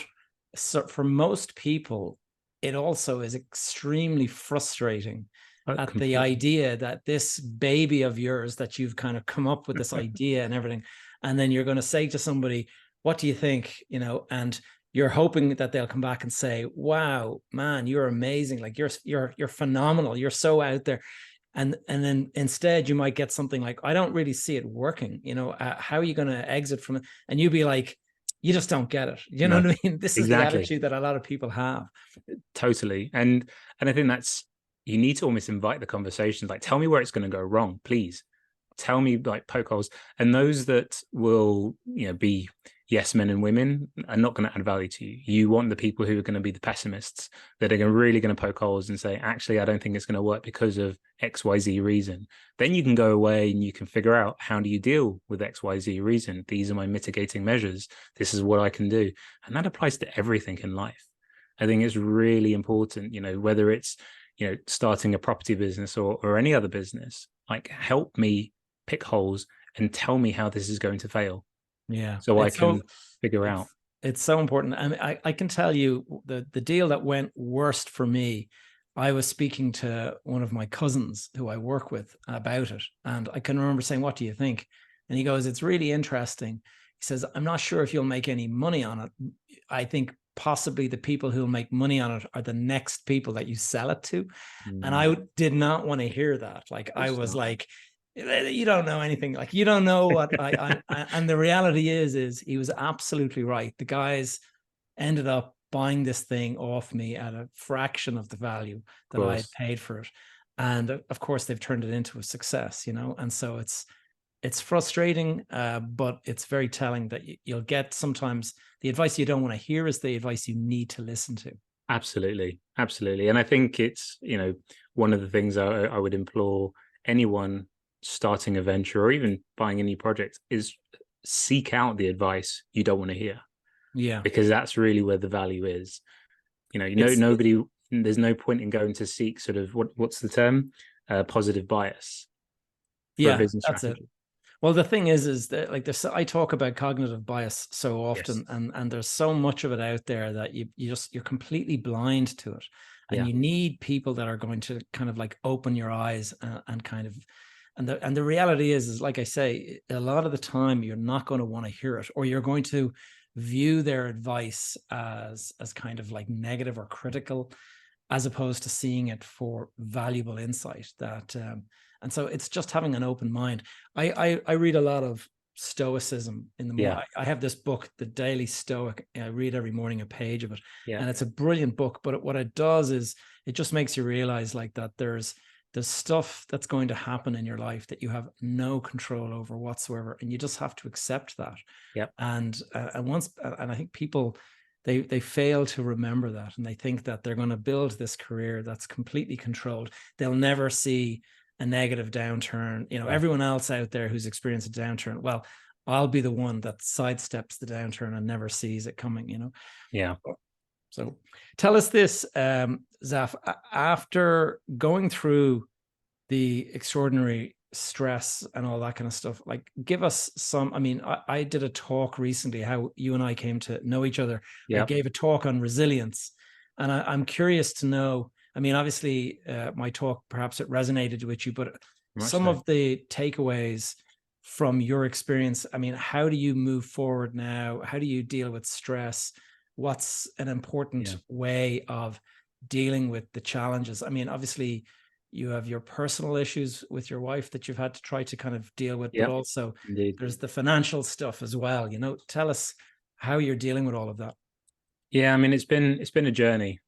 for most people, it also is extremely frustrating at the idea that this baby of yours, that you've kind of come up with this idea and everything, and then you're going to say to somebody, what do you think? And you're hoping that they'll come back and say, wow, man, you're amazing. Like, you're phenomenal. You're so out there. And then instead you might get something like, I don't really see it working. How are you going to exit from it? And you'd be like, you just don't get it. You know what I mean? This is the attitude that a lot of people have. Totally. And I think you need to almost invite the conversations, like, tell me where it's going to go wrong, please. tell me, like, poke holes. And those that will, be yes men and women are not going to add value to you. You want the people who are going to be the pessimists, that are really going to poke holes and say, actually, I don't think it's going to work because of XYZ reason. Then you can go away and you can figure out, how do you deal with XYZ reason? These are my mitigating measures. This is what I can do. And that applies to everything in life. I think it's really important, whether it's, starting a property business or any other business, like, help me pick holes and tell me how this is going to fail. Yeah. So I can figure out. It's so important. I mean, I can tell you the deal that went worst for me. I was speaking to one of my cousins who I work with about it. And I can remember saying, what do you think? And he goes, it's really interesting. He says, I'm not sure if you'll make any money on it. I think possibly the people who'll make money on it are the next people that you sell it to. And I did not want to hear that. Like, I was like, you don't know anything. Like, you don't know what I and the reality is he was absolutely right. The guys ended up buying this thing off me at a fraction of the value that I had paid for it. And of course they've turned it into a success, and so it's frustrating, but it's very telling that you'll get sometimes the advice you don't want to hear is the advice you need to listen to. Absolutely. And I think it's, one of the things I would implore anyone starting a venture or even buying a new project is seek out the advice you don't want to hear. Yeah. Because that's really where the value is. Nobody, there's no point in going to seek sort of what's the term? Positive bias. Yeah, that's strategy. It. Well, the thing is that, like, I talk about cognitive bias so often, yes. and there's so much of it out there that you're completely blind to it, and you need people that are going to kind of like open your eyes and kind of, and the reality is like I say, a lot of the time you're not going to want to hear it, or you're going to view their advice as kind of like negative or critical, as opposed to seeing it for valuable insight that. And so it's just having an open mind. I read a lot of Stoicism in the morning. I have this book, The Daily Stoic. I read every morning a page of it, and it's a brilliant book. But what it does is it just makes you realize, like, that there's stuff that's going to happen in your life that you have no control over whatsoever, and you just have to accept that. And I think people, they fail to remember that, and they think that they're going to build this career that's completely controlled. They'll never see a negative downturn. Everyone else out there who's experienced a downturn, well, I'll be the one that sidesteps the downturn and never sees it coming. So tell us this, Zaf, after going through the extraordinary stress and all that kind of stuff, like, give us some. I mean, I did a talk recently, how you and I came to know each other. I gave a talk on resilience, and I'm curious to know, I mean, obviously my talk, perhaps it resonated with you, but some of the takeaways from your experience, I mean, how do you move forward now? How do you deal with stress? What's an important way of dealing with the challenges? I mean, obviously you have your personal issues with your wife that you've had to try to kind of deal with, but also there's the financial stuff as well. Tell us how you're dealing with all of that. Yeah, I mean, it's been a journey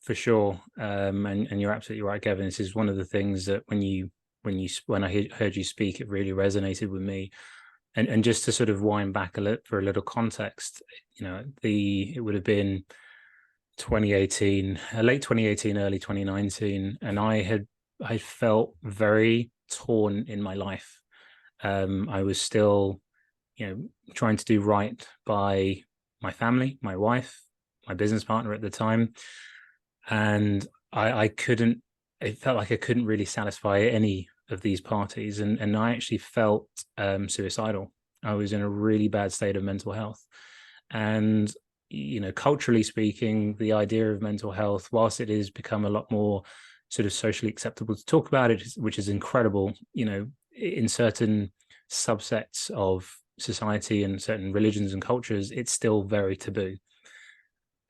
for sure. And you're absolutely right, Kevin. This is one of the things that when I heard you speak, it really resonated with me. And just to sort of wind back for a little context, it would have been 2018, late 2018, early 2019, and I felt very torn in my life. I was still, trying to do right by my family, my wife, my business partner at the time, and it felt like I couldn't really satisfy any of these parties, and I actually felt suicidal. I was in a really bad state of mental health, and culturally speaking, the idea of mental health, whilst it has become a lot more sort of socially acceptable to talk about it, which is incredible, in certain subsets of society and certain religions and cultures, it's still very taboo.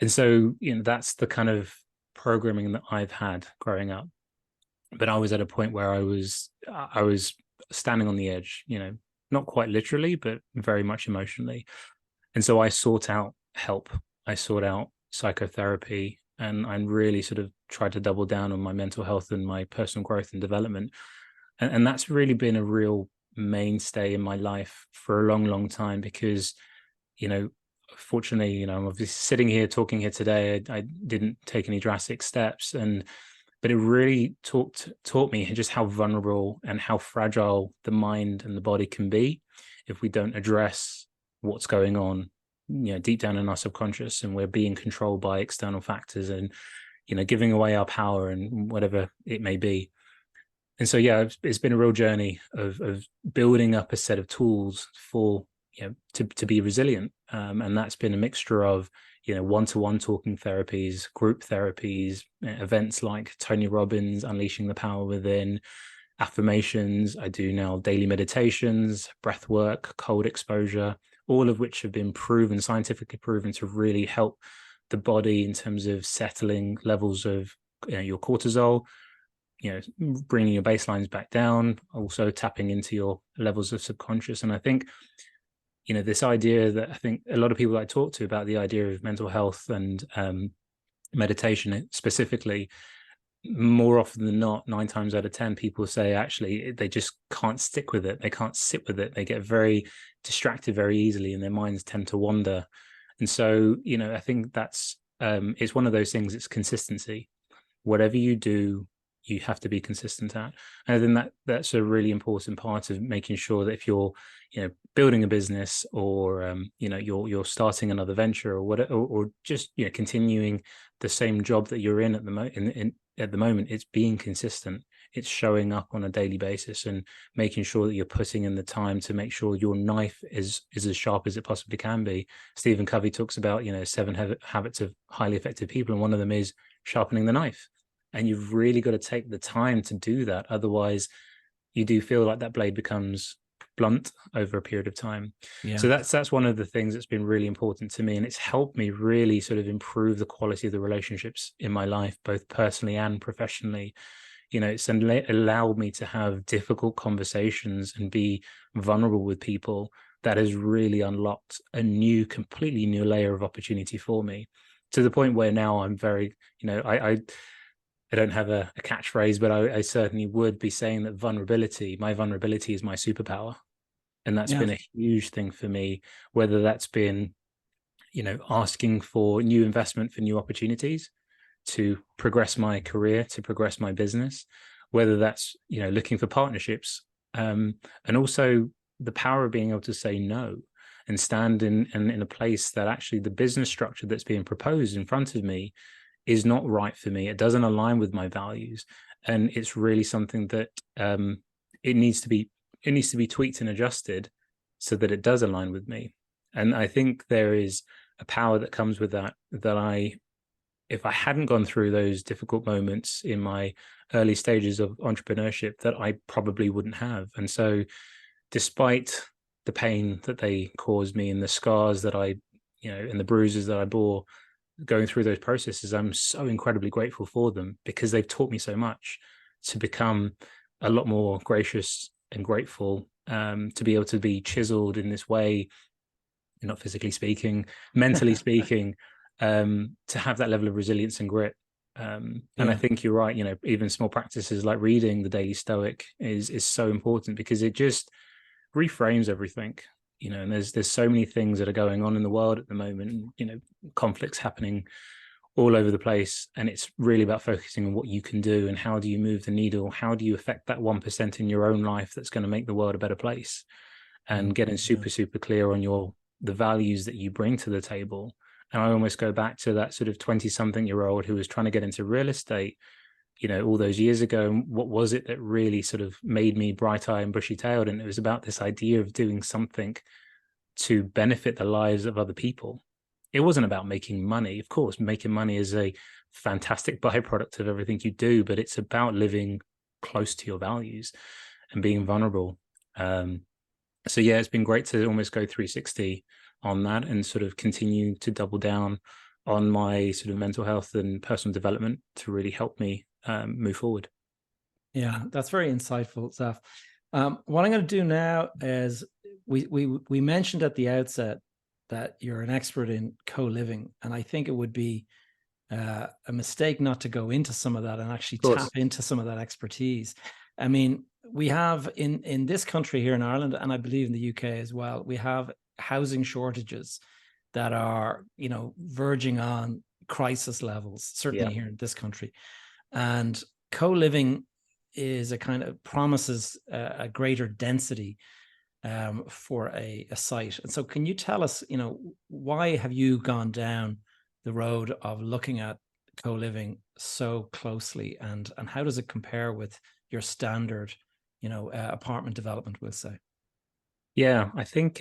And so, that's the kind of programming that I've had growing up. But I was at a point where I was standing on the edge, not quite literally, but very much emotionally. And so I sought out help. I sought out psychotherapy, and I really sort of tried to double down on my mental health and my personal growth and development. And that's really been a real mainstay in my life for a long, long time because, fortunately, I'm obviously sitting here talking here today. I didn't take any drastic steps, but it really taught me just how vulnerable and how fragile the mind and the body can be if we don't address what's going on, deep down in our subconscious, and we're being controlled by external factors and, giving away our power and whatever it may be. And so, yeah, it's been a real journey of building up a set of tools for, to be resilient. And that's been a mixture of, one-to-one talking therapies, group therapies, events like Tony Robbins, Unleashing the Power Within, affirmations. I do now daily meditations, breath work, cold exposure, all of which have been scientifically proven to really help the body in terms of settling levels of your cortisol, bringing your baselines back down, also tapping into your levels of subconscious. And I think, this idea that I think a lot of people I talk to about the idea of mental health and meditation specifically, more often than not, 9 times out of 10, people say actually they just can't stick with it. They can't sit with it. They get very distracted very easily and their minds tend to wander. And so, I think that's, it's one of those things, it's consistency. Whatever you do, you have to be consistent at. And I think that's a really important part of making sure that if you're, building a business or, you're starting another venture or whatever, or just, continuing the same job that you're in at the moment, it's being consistent. It's showing up on a daily basis and making sure that you're putting in the time to make sure your knife is as sharp as it possibly can be. Stephen Covey talks about, 7 habits of highly effective people, and one of them is sharpening the knife. And you've really got to take the time to do that. Otherwise, you do feel like that blade becomes blunt over a period of time. Yeah. So that's one of the things that's been really important to me. And it's helped me really sort of improve the quality of the relationships in my life, both personally and professionally. It's allowed me to have difficult conversations and be vulnerable with people. That has really unlocked a completely new layer of opportunity for me, to the point where now I'm very, I don't have a catchphrase, but I certainly would be saying that my vulnerability is my superpower. And that's been a huge thing for me, whether that's been, asking for new investment for new opportunities to progress my career, to progress my business, whether that's, looking for partnerships, and also the power of being able to say no and stand in a place that actually the business structure that's being proposed in front of me is not right for me. It doesn't align with my values. And it's really something that it needs to be tweaked and adjusted so that it does align with me. And I think there is a power that comes with that if I hadn't gone through those difficult moments in my early stages of entrepreneurship, that I probably wouldn't have. And so despite the pain that they caused me and the scars that and the bruises that I bore going through those processes, I'm so incredibly grateful for them, because they've taught me so much to become a lot more gracious and grateful, to be able to be chiseled in this way, not physically speaking, mentally speaking, to have that level of resilience and grit. And I think you're right, even small practices like reading the Daily Stoic is so important, because it just reframes everything. And there's so many things that are going on in the world at the moment, conflicts happening all over the place. And it's really about focusing on what you can do and how do you move the needle? How do you affect that 1% in your own life that's going to make the world a better place? And getting super clear on the values that you bring to the table. And I almost go back to that sort of 20-something-year-old who was trying to get into real estate, all those years ago. And what was it that really sort of made me bright-eyed and bushy-tailed? And it was about this idea of doing something to benefit the lives of other people. It wasn't about making money. Of course, making money is a fantastic byproduct of everything you do, but it's about living close to your values and being vulnerable. So yeah, it's been great to almost go 360 on that and sort of continue to double down on my sort of mental health and personal development to really help me move forward. Yeah, that's very insightful, Zaf. What I'm going to do now is we mentioned at the outset that you're an expert in co-living, and I think it would be a mistake not to go into some of that and actually tap into some of that expertise. I mean, we have in this country here in Ireland, and I believe in the UK as well, we have housing shortages that are, verging on crisis levels, certainly here in this country. And co-living is a kind of promises a greater density for a site. And so can you tell us, why have you gone down the road of looking at co-living so closely, and how does it compare with your standard, apartment development, we'll say? Yeah, I think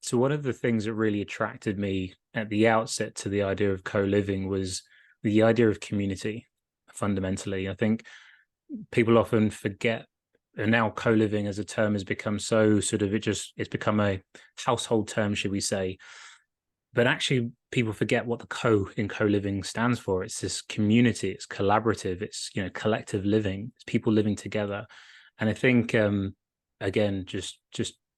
so one of the things that really attracted me at the outset to the idea of co-living was the idea of community. Fundamentally, I think people often forget, and now co-living as a term has become so sort of, it's become a household term, should we say. But actually people forget what the co-living stands for. It's this community, it's collaborative, it's collective living, it's people living together. And I think again, just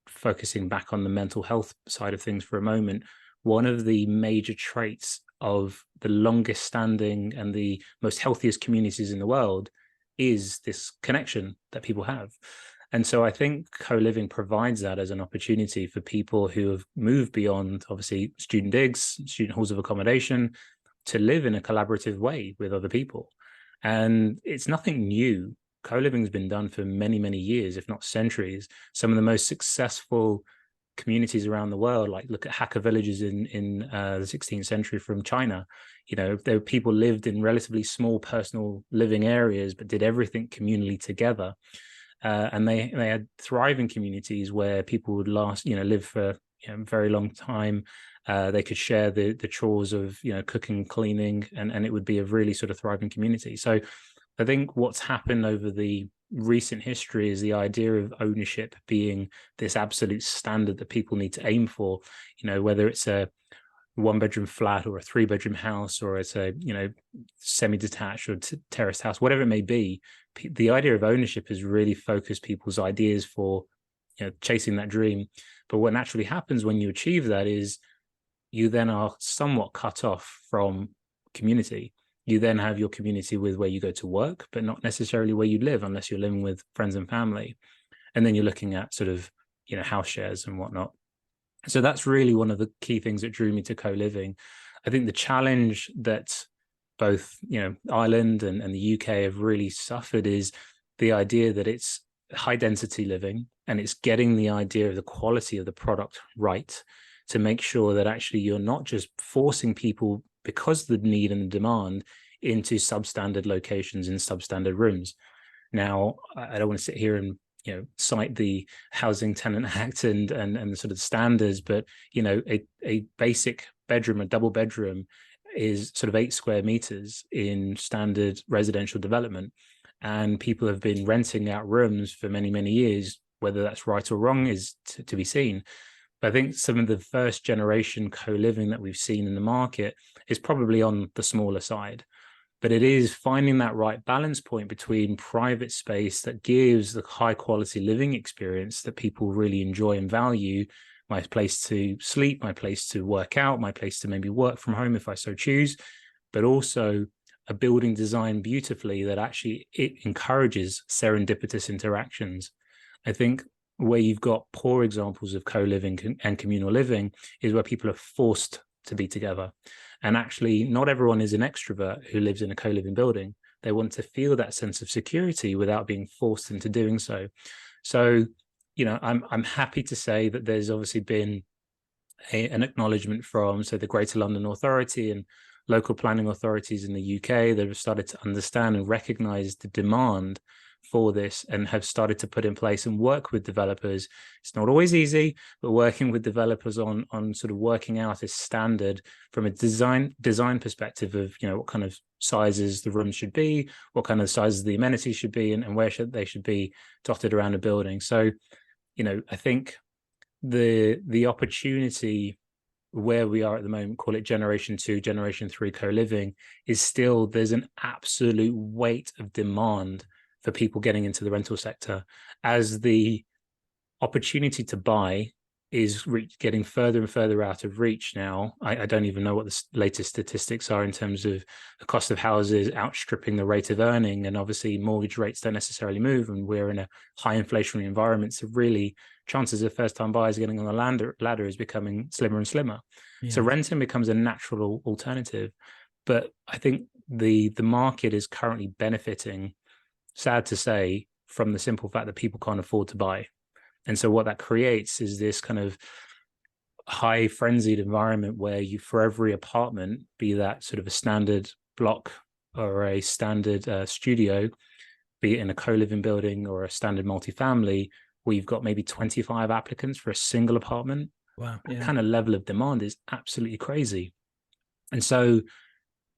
focusing back on the mental health side of things for a moment, one of the major traits of the longest standing and the most healthiest communities in the world is this connection that people have. And so I think co-living provides that as an opportunity for people who have moved beyond, obviously, student digs, student halls of accommodation, to live in a collaborative way with other people. And it's nothing new. Co-living has been done for many, many years, if not centuries. Some of the most successful communities around the world, like look at Hakka villages in the 16th century from China. There were people lived in relatively small personal living areas, but did everything communally together. And they had thriving communities where people would live for a very long time. They could share the chores of cooking, cleaning, and it would be a really sort of thriving community. So I think what's happened over the recent history is the idea of ownership being this absolute standard that people need to aim for. Whether it's a 1-bedroom flat or a 3-bedroom house, or it's a semi-detached or terraced house, whatever it may be, the idea of ownership has really focused people's ideas for chasing that dream. But what naturally happens when you achieve that is you then are somewhat cut off from community. You then have your community with where you go to work, but not necessarily where you live, unless you're living with friends and family. And then you're looking at sort of house shares and whatnot. So that's really one of the key things that drew me to co-living. I think the challenge that both Ireland and the UK have really suffered is the idea that it's high density living, and it's getting the idea of the quality of the product right, to make sure that actually you're not just forcing people, because of the need and the demand, into substandard locations in substandard rooms. Now, I don't want to sit here and cite the Housing Tenant Act and the sort of standards, but a basic bedroom, a double bedroom, is sort of 8 square meters in standard residential development, and people have been renting out rooms for many, many years. Whether that's right or wrong is to be seen. But I think some of the first generation co-living that we've seen in the market is probably on the smaller side. But it is finding that right balance point between private space that gives the high quality living experience that people really enjoy and value, my place to sleep, my place to work out, my place to maybe work from home if I so choose, but also a building designed beautifully that actually it encourages serendipitous interactions. I think where you've got poor examples of co-living and communal living is where people are forced to be together. And actually, not everyone is an extrovert who lives in a co-living building. They want to feel that sense of security without being forced into doing so. So, I'm happy to say that there's obviously been an acknowledgement from, the Greater London Authority and local planning authorities in the UK that have started to understand and recognise the demand for this, and have started to put in place and work with developers. It's not always easy, but working with developers on sort of working out a standard from a design perspective of what kind of sizes the rooms should be, what kind of sizes the amenities should be, and where they should be dotted around a building. So I think the opportunity where we are at the moment, call it generation 2, generation 3 co-living, is still, there's an absolute weight of demand for people getting into the rental sector, as the opportunity to buy is getting further and further out of reach now. I don't even know what the latest statistics are in terms of the cost of houses outstripping the rate of earning. And obviously mortgage rates don't necessarily move, and we're in a high inflationary environment. So really chances of first-time buyers getting on the ladder is becoming slimmer and slimmer. Yeah. So renting becomes a natural alternative. But I think the market is currently benefiting, sad to say, from the simple fact that people can't afford to buy. And so what that creates is this kind of high frenzied environment where you, for every apartment, be that sort of a standard block or a standard studio, be it in a co-living building or a standard multifamily, where you've got maybe 25 applicants for a single apartment. Wow. Yeah. That kind of level of demand is absolutely crazy. And so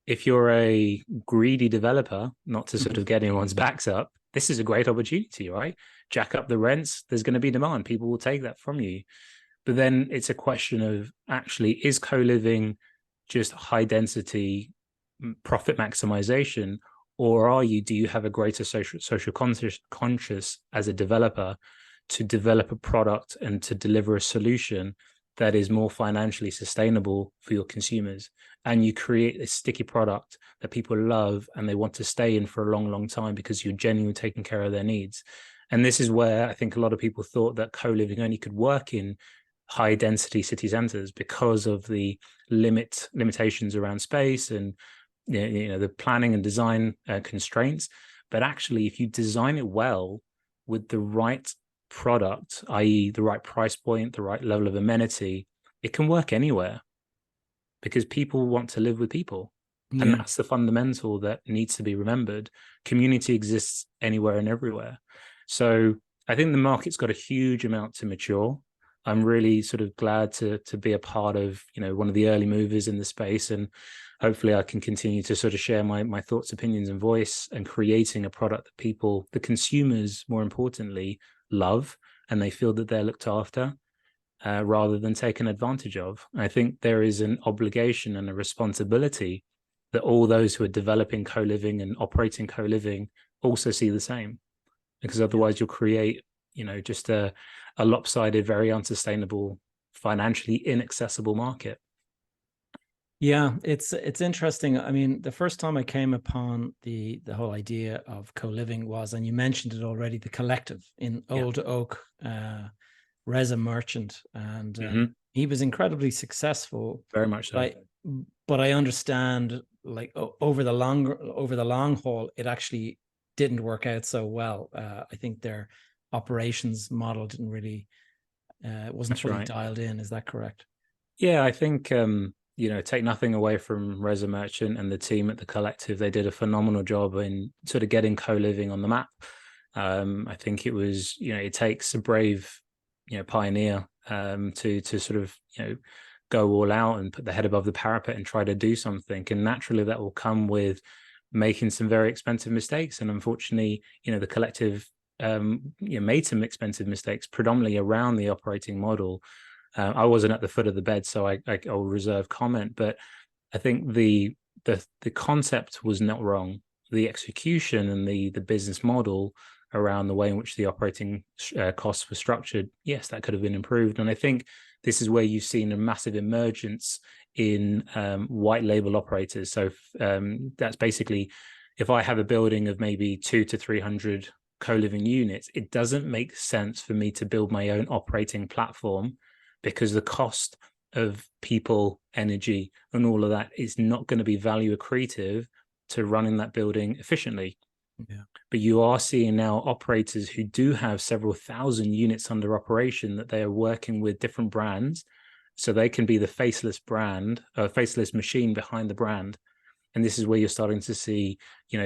if you're a greedy developer, not to sort of get anyone's backs up, this is a great opportunity, right? Jack up the rents, there's going to be demand. People will take that from you. But then it's a question of, actually, is co-living just high density profit maximization, or do you have a greater social conscious as a developer to develop a product and to deliver a solution that is more financially sustainable for your consumers, and you create a sticky product that people love and they want to stay in for a long, long time because you're genuinely taking care of their needs. And this is where I think a lot of people thought that co-living only could work in high density city centers because of the limitations around space and the planning and design constraints. But actually, if you design it well with the right product, i.e. the right price point, the right level of amenity, it can work anywhere because people want to live with people. Yeah. And that's the fundamental that needs to be remembered. Community exists anywhere and everywhere. So I think the market's got a huge amount to mature. I'm really sort of glad to be a part of, one of the early movers in the space. And hopefully I can continue to sort of share my thoughts, opinions, and voice, and creating a product that people, the consumers, more importantly, love, and they feel that they're looked after rather than taken advantage of. I think there is an obligation and a responsibility that all those who are developing co-living and operating co-living also see the same, because otherwise you'll create, just a lopsided, very unsustainable, financially inaccessible market. Yeah, it's interesting. I mean, the first time I came upon the whole idea of co-living was, and you mentioned it already, the Collective in Old Oak, Reza Merchant, and he was incredibly successful. Very much so. But I understand, like, over the long haul, it actually didn't work out so well. I think their operations model didn't really wasn't fully dialed in. Is that correct? Yeah, I think take nothing away from Reza Merchant and the team at the Collective. They did a phenomenal job in sort of getting co-living on the map. I think it was, it takes a brave, pioneer to sort of, go all out and put the head above the parapet and try to do something. And naturally that will come with making some very expensive mistakes. And unfortunately, the Collective made some expensive mistakes, predominantly around the operating model. I wasn't at the foot of the bed, so I'll reserve comment. But I think the concept was not wrong. The execution and the business model around the way in which the operating costs were structured, yes, that could have been improved. And I think this is where you've seen a massive emergence in white label operators. So that's basically, if I have a building of maybe 200 to 300 co-living units, it doesn't make sense for me to build my own operating platform, because the cost of people, energy, and all of that is not going to be value accretive to running that building efficiently. Yeah. But you are seeing now operators who do have several thousand units under operation, that they are working with different brands, so they can be the faceless brand, faceless machine behind the brand. And this is where you're starting to see,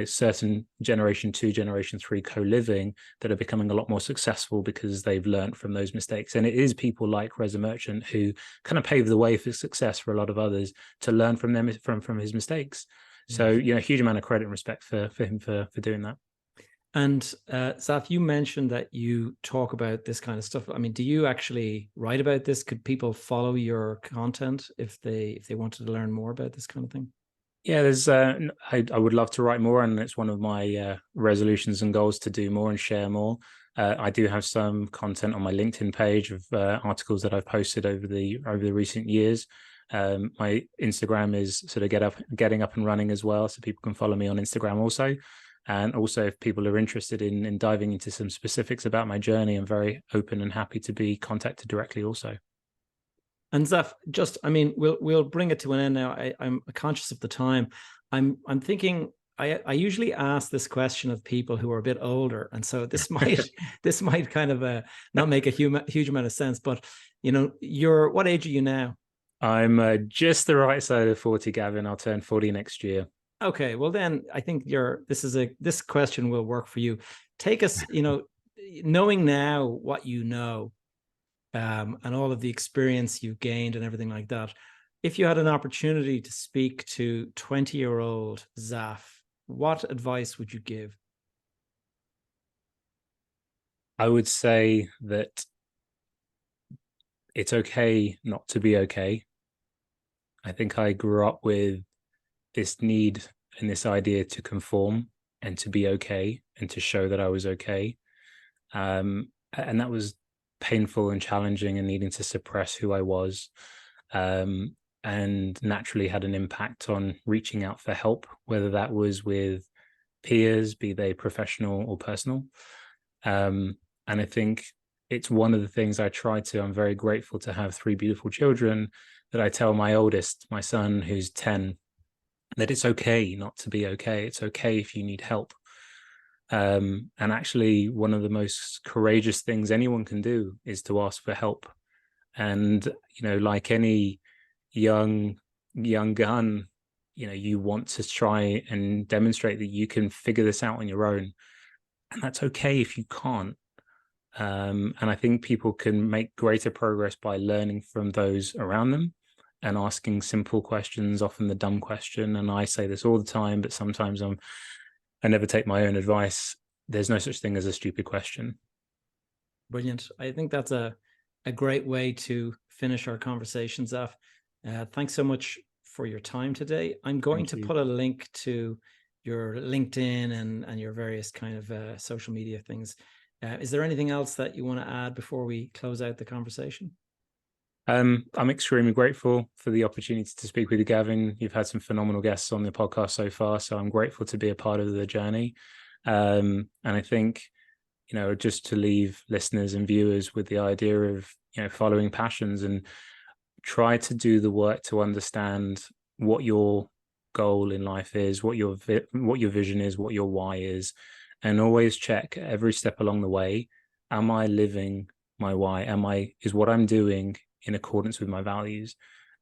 certain generation 2, generation 3 co-living that are becoming a lot more successful because they've learned from those mistakes. And it is people like Reza Merchant who kind of paved the way for success for a lot of others to learn from them, from his mistakes. Yes. So, a huge amount of credit and respect for him for doing that. And Zaf, you mentioned that you talk about this kind of stuff. I mean, do you actually write about this? Could people follow your content if they wanted to learn more about this kind of thing? Yeah, there's. I would love to write more, and it's one of my resolutions and goals to do more and share more. I do have some content on my LinkedIn page of articles that I've posted over the recent years. My Instagram is sort of getting up and running as well, so people can follow me on Instagram also. And also, if people are interested in diving into some specifics about my journey, I'm very open and happy to be contacted directly also. And Zaf, we'll bring it to an end now. I'm conscious of the time. I'm thinking I usually ask this question of people who are a bit older, and so this might kind of not make a huge amount of sense. But what age are you now? I'm just the right side of 40, Gavin. I'll turn 40 next year. Okay, well then I think this question will work for you. Take us, knowing now what you know, and all of the experience you've gained and everything like that. If you had an opportunity to speak to 20-year-old Zaf, what advice would you give? I would say that it's okay not to be okay. I think I grew up with this need and this idea to conform and to be okay and to show that I was okay. And that was painful and challenging and needing to suppress who I was. And naturally had an impact on reaching out for help, whether that was with peers, be they professional or personal. And I think it's one of the things I'm very grateful to have 3 beautiful children, that I tell my oldest, my son, who's 10, that it's okay not to be okay. It's okay if you need help. And actually, one of the most courageous things anyone can do is to ask for help. And, like any young gun, you want to try and demonstrate that you can figure this out on your own. And that's okay if you can't. And I think people can make greater progress by learning from those around them and asking simple questions, often the dumb question. And I say this all the time, but sometimes I never take my own advice. There's no such thing as a stupid question. Brilliant. I think that's a great way to finish our conversation, Zaf. Thanks so much for your time today. I'm going to put a link to your LinkedIn and your various kind of social media things. Is there anything else that you want to add before we close out the conversation? I'm extremely grateful for the opportunity to speak with you, Gavin. You've had some phenomenal guests on the podcast so far, so I'm grateful to be a part of the journey. And I think, just to leave listeners and viewers with the idea of, following passions and try to do the work to understand what your goal in life is, what your vision is, what your why is, and always check every step along the way. Am I living my why? Is what I'm doing in accordance with my values?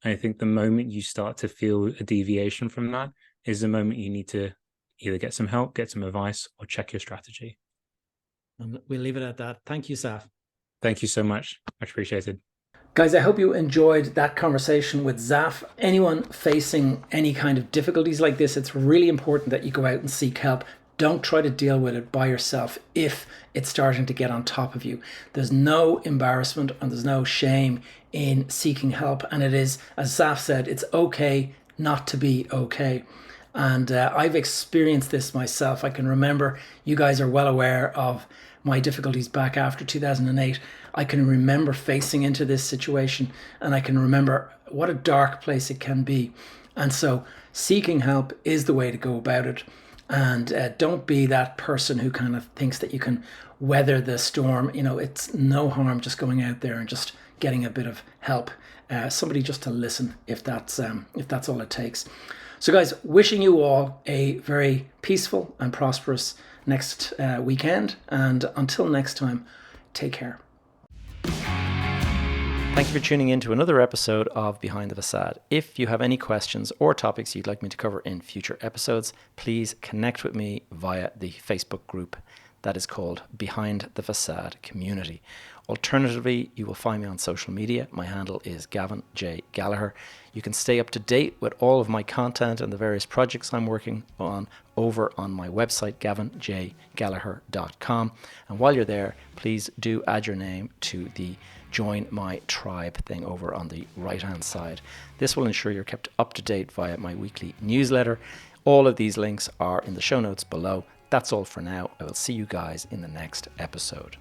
And I think the moment you start to feel a deviation from that is the moment you need to either get some help, get some advice, or check your strategy. And we'll leave it at that. Thank you, Zaf. Thank you so much. Much appreciated. Guys, I hope you enjoyed that conversation with Zaf. Anyone facing any kind of difficulties like this, it's really important that you go out and seek help. Don't try to deal with it by yourself if it's starting to get on top of you. There's no embarrassment and there's no shame in seeking help. And it is, as Zaf said, it's okay not to be okay. And I've experienced this myself. I can remember, you guys are well aware of my difficulties back after 2008. I can remember facing into this situation, and I can remember what a dark place it can be. And so seeking help is the way to go about it. And don't be that person who kind of thinks that you can weather the storm. It's no harm just going out there and just getting a bit of help. Somebody just to listen, if that's all it takes. So guys, wishing you all a very peaceful and prosperous next weekend. And until next time, take care. Thank you for tuning in to another episode of Behind the Facade. If you have any questions or topics you'd like me to cover in future episodes, please connect with me via the Facebook group that is called Behind the Facade Community. Alternatively, you will find me on social media. My handle is Gavin J. Gallagher. You can stay up to date with all of my content and the various projects I'm working on over on my website, gavinjgallagher.com. And while you're there, please do add your name to the Join My Tribe thing over on the right-hand side. This will ensure you're kept up to date via my weekly newsletter. All of these links are in the show notes below. That's all for now. I will see you guys in the next episode.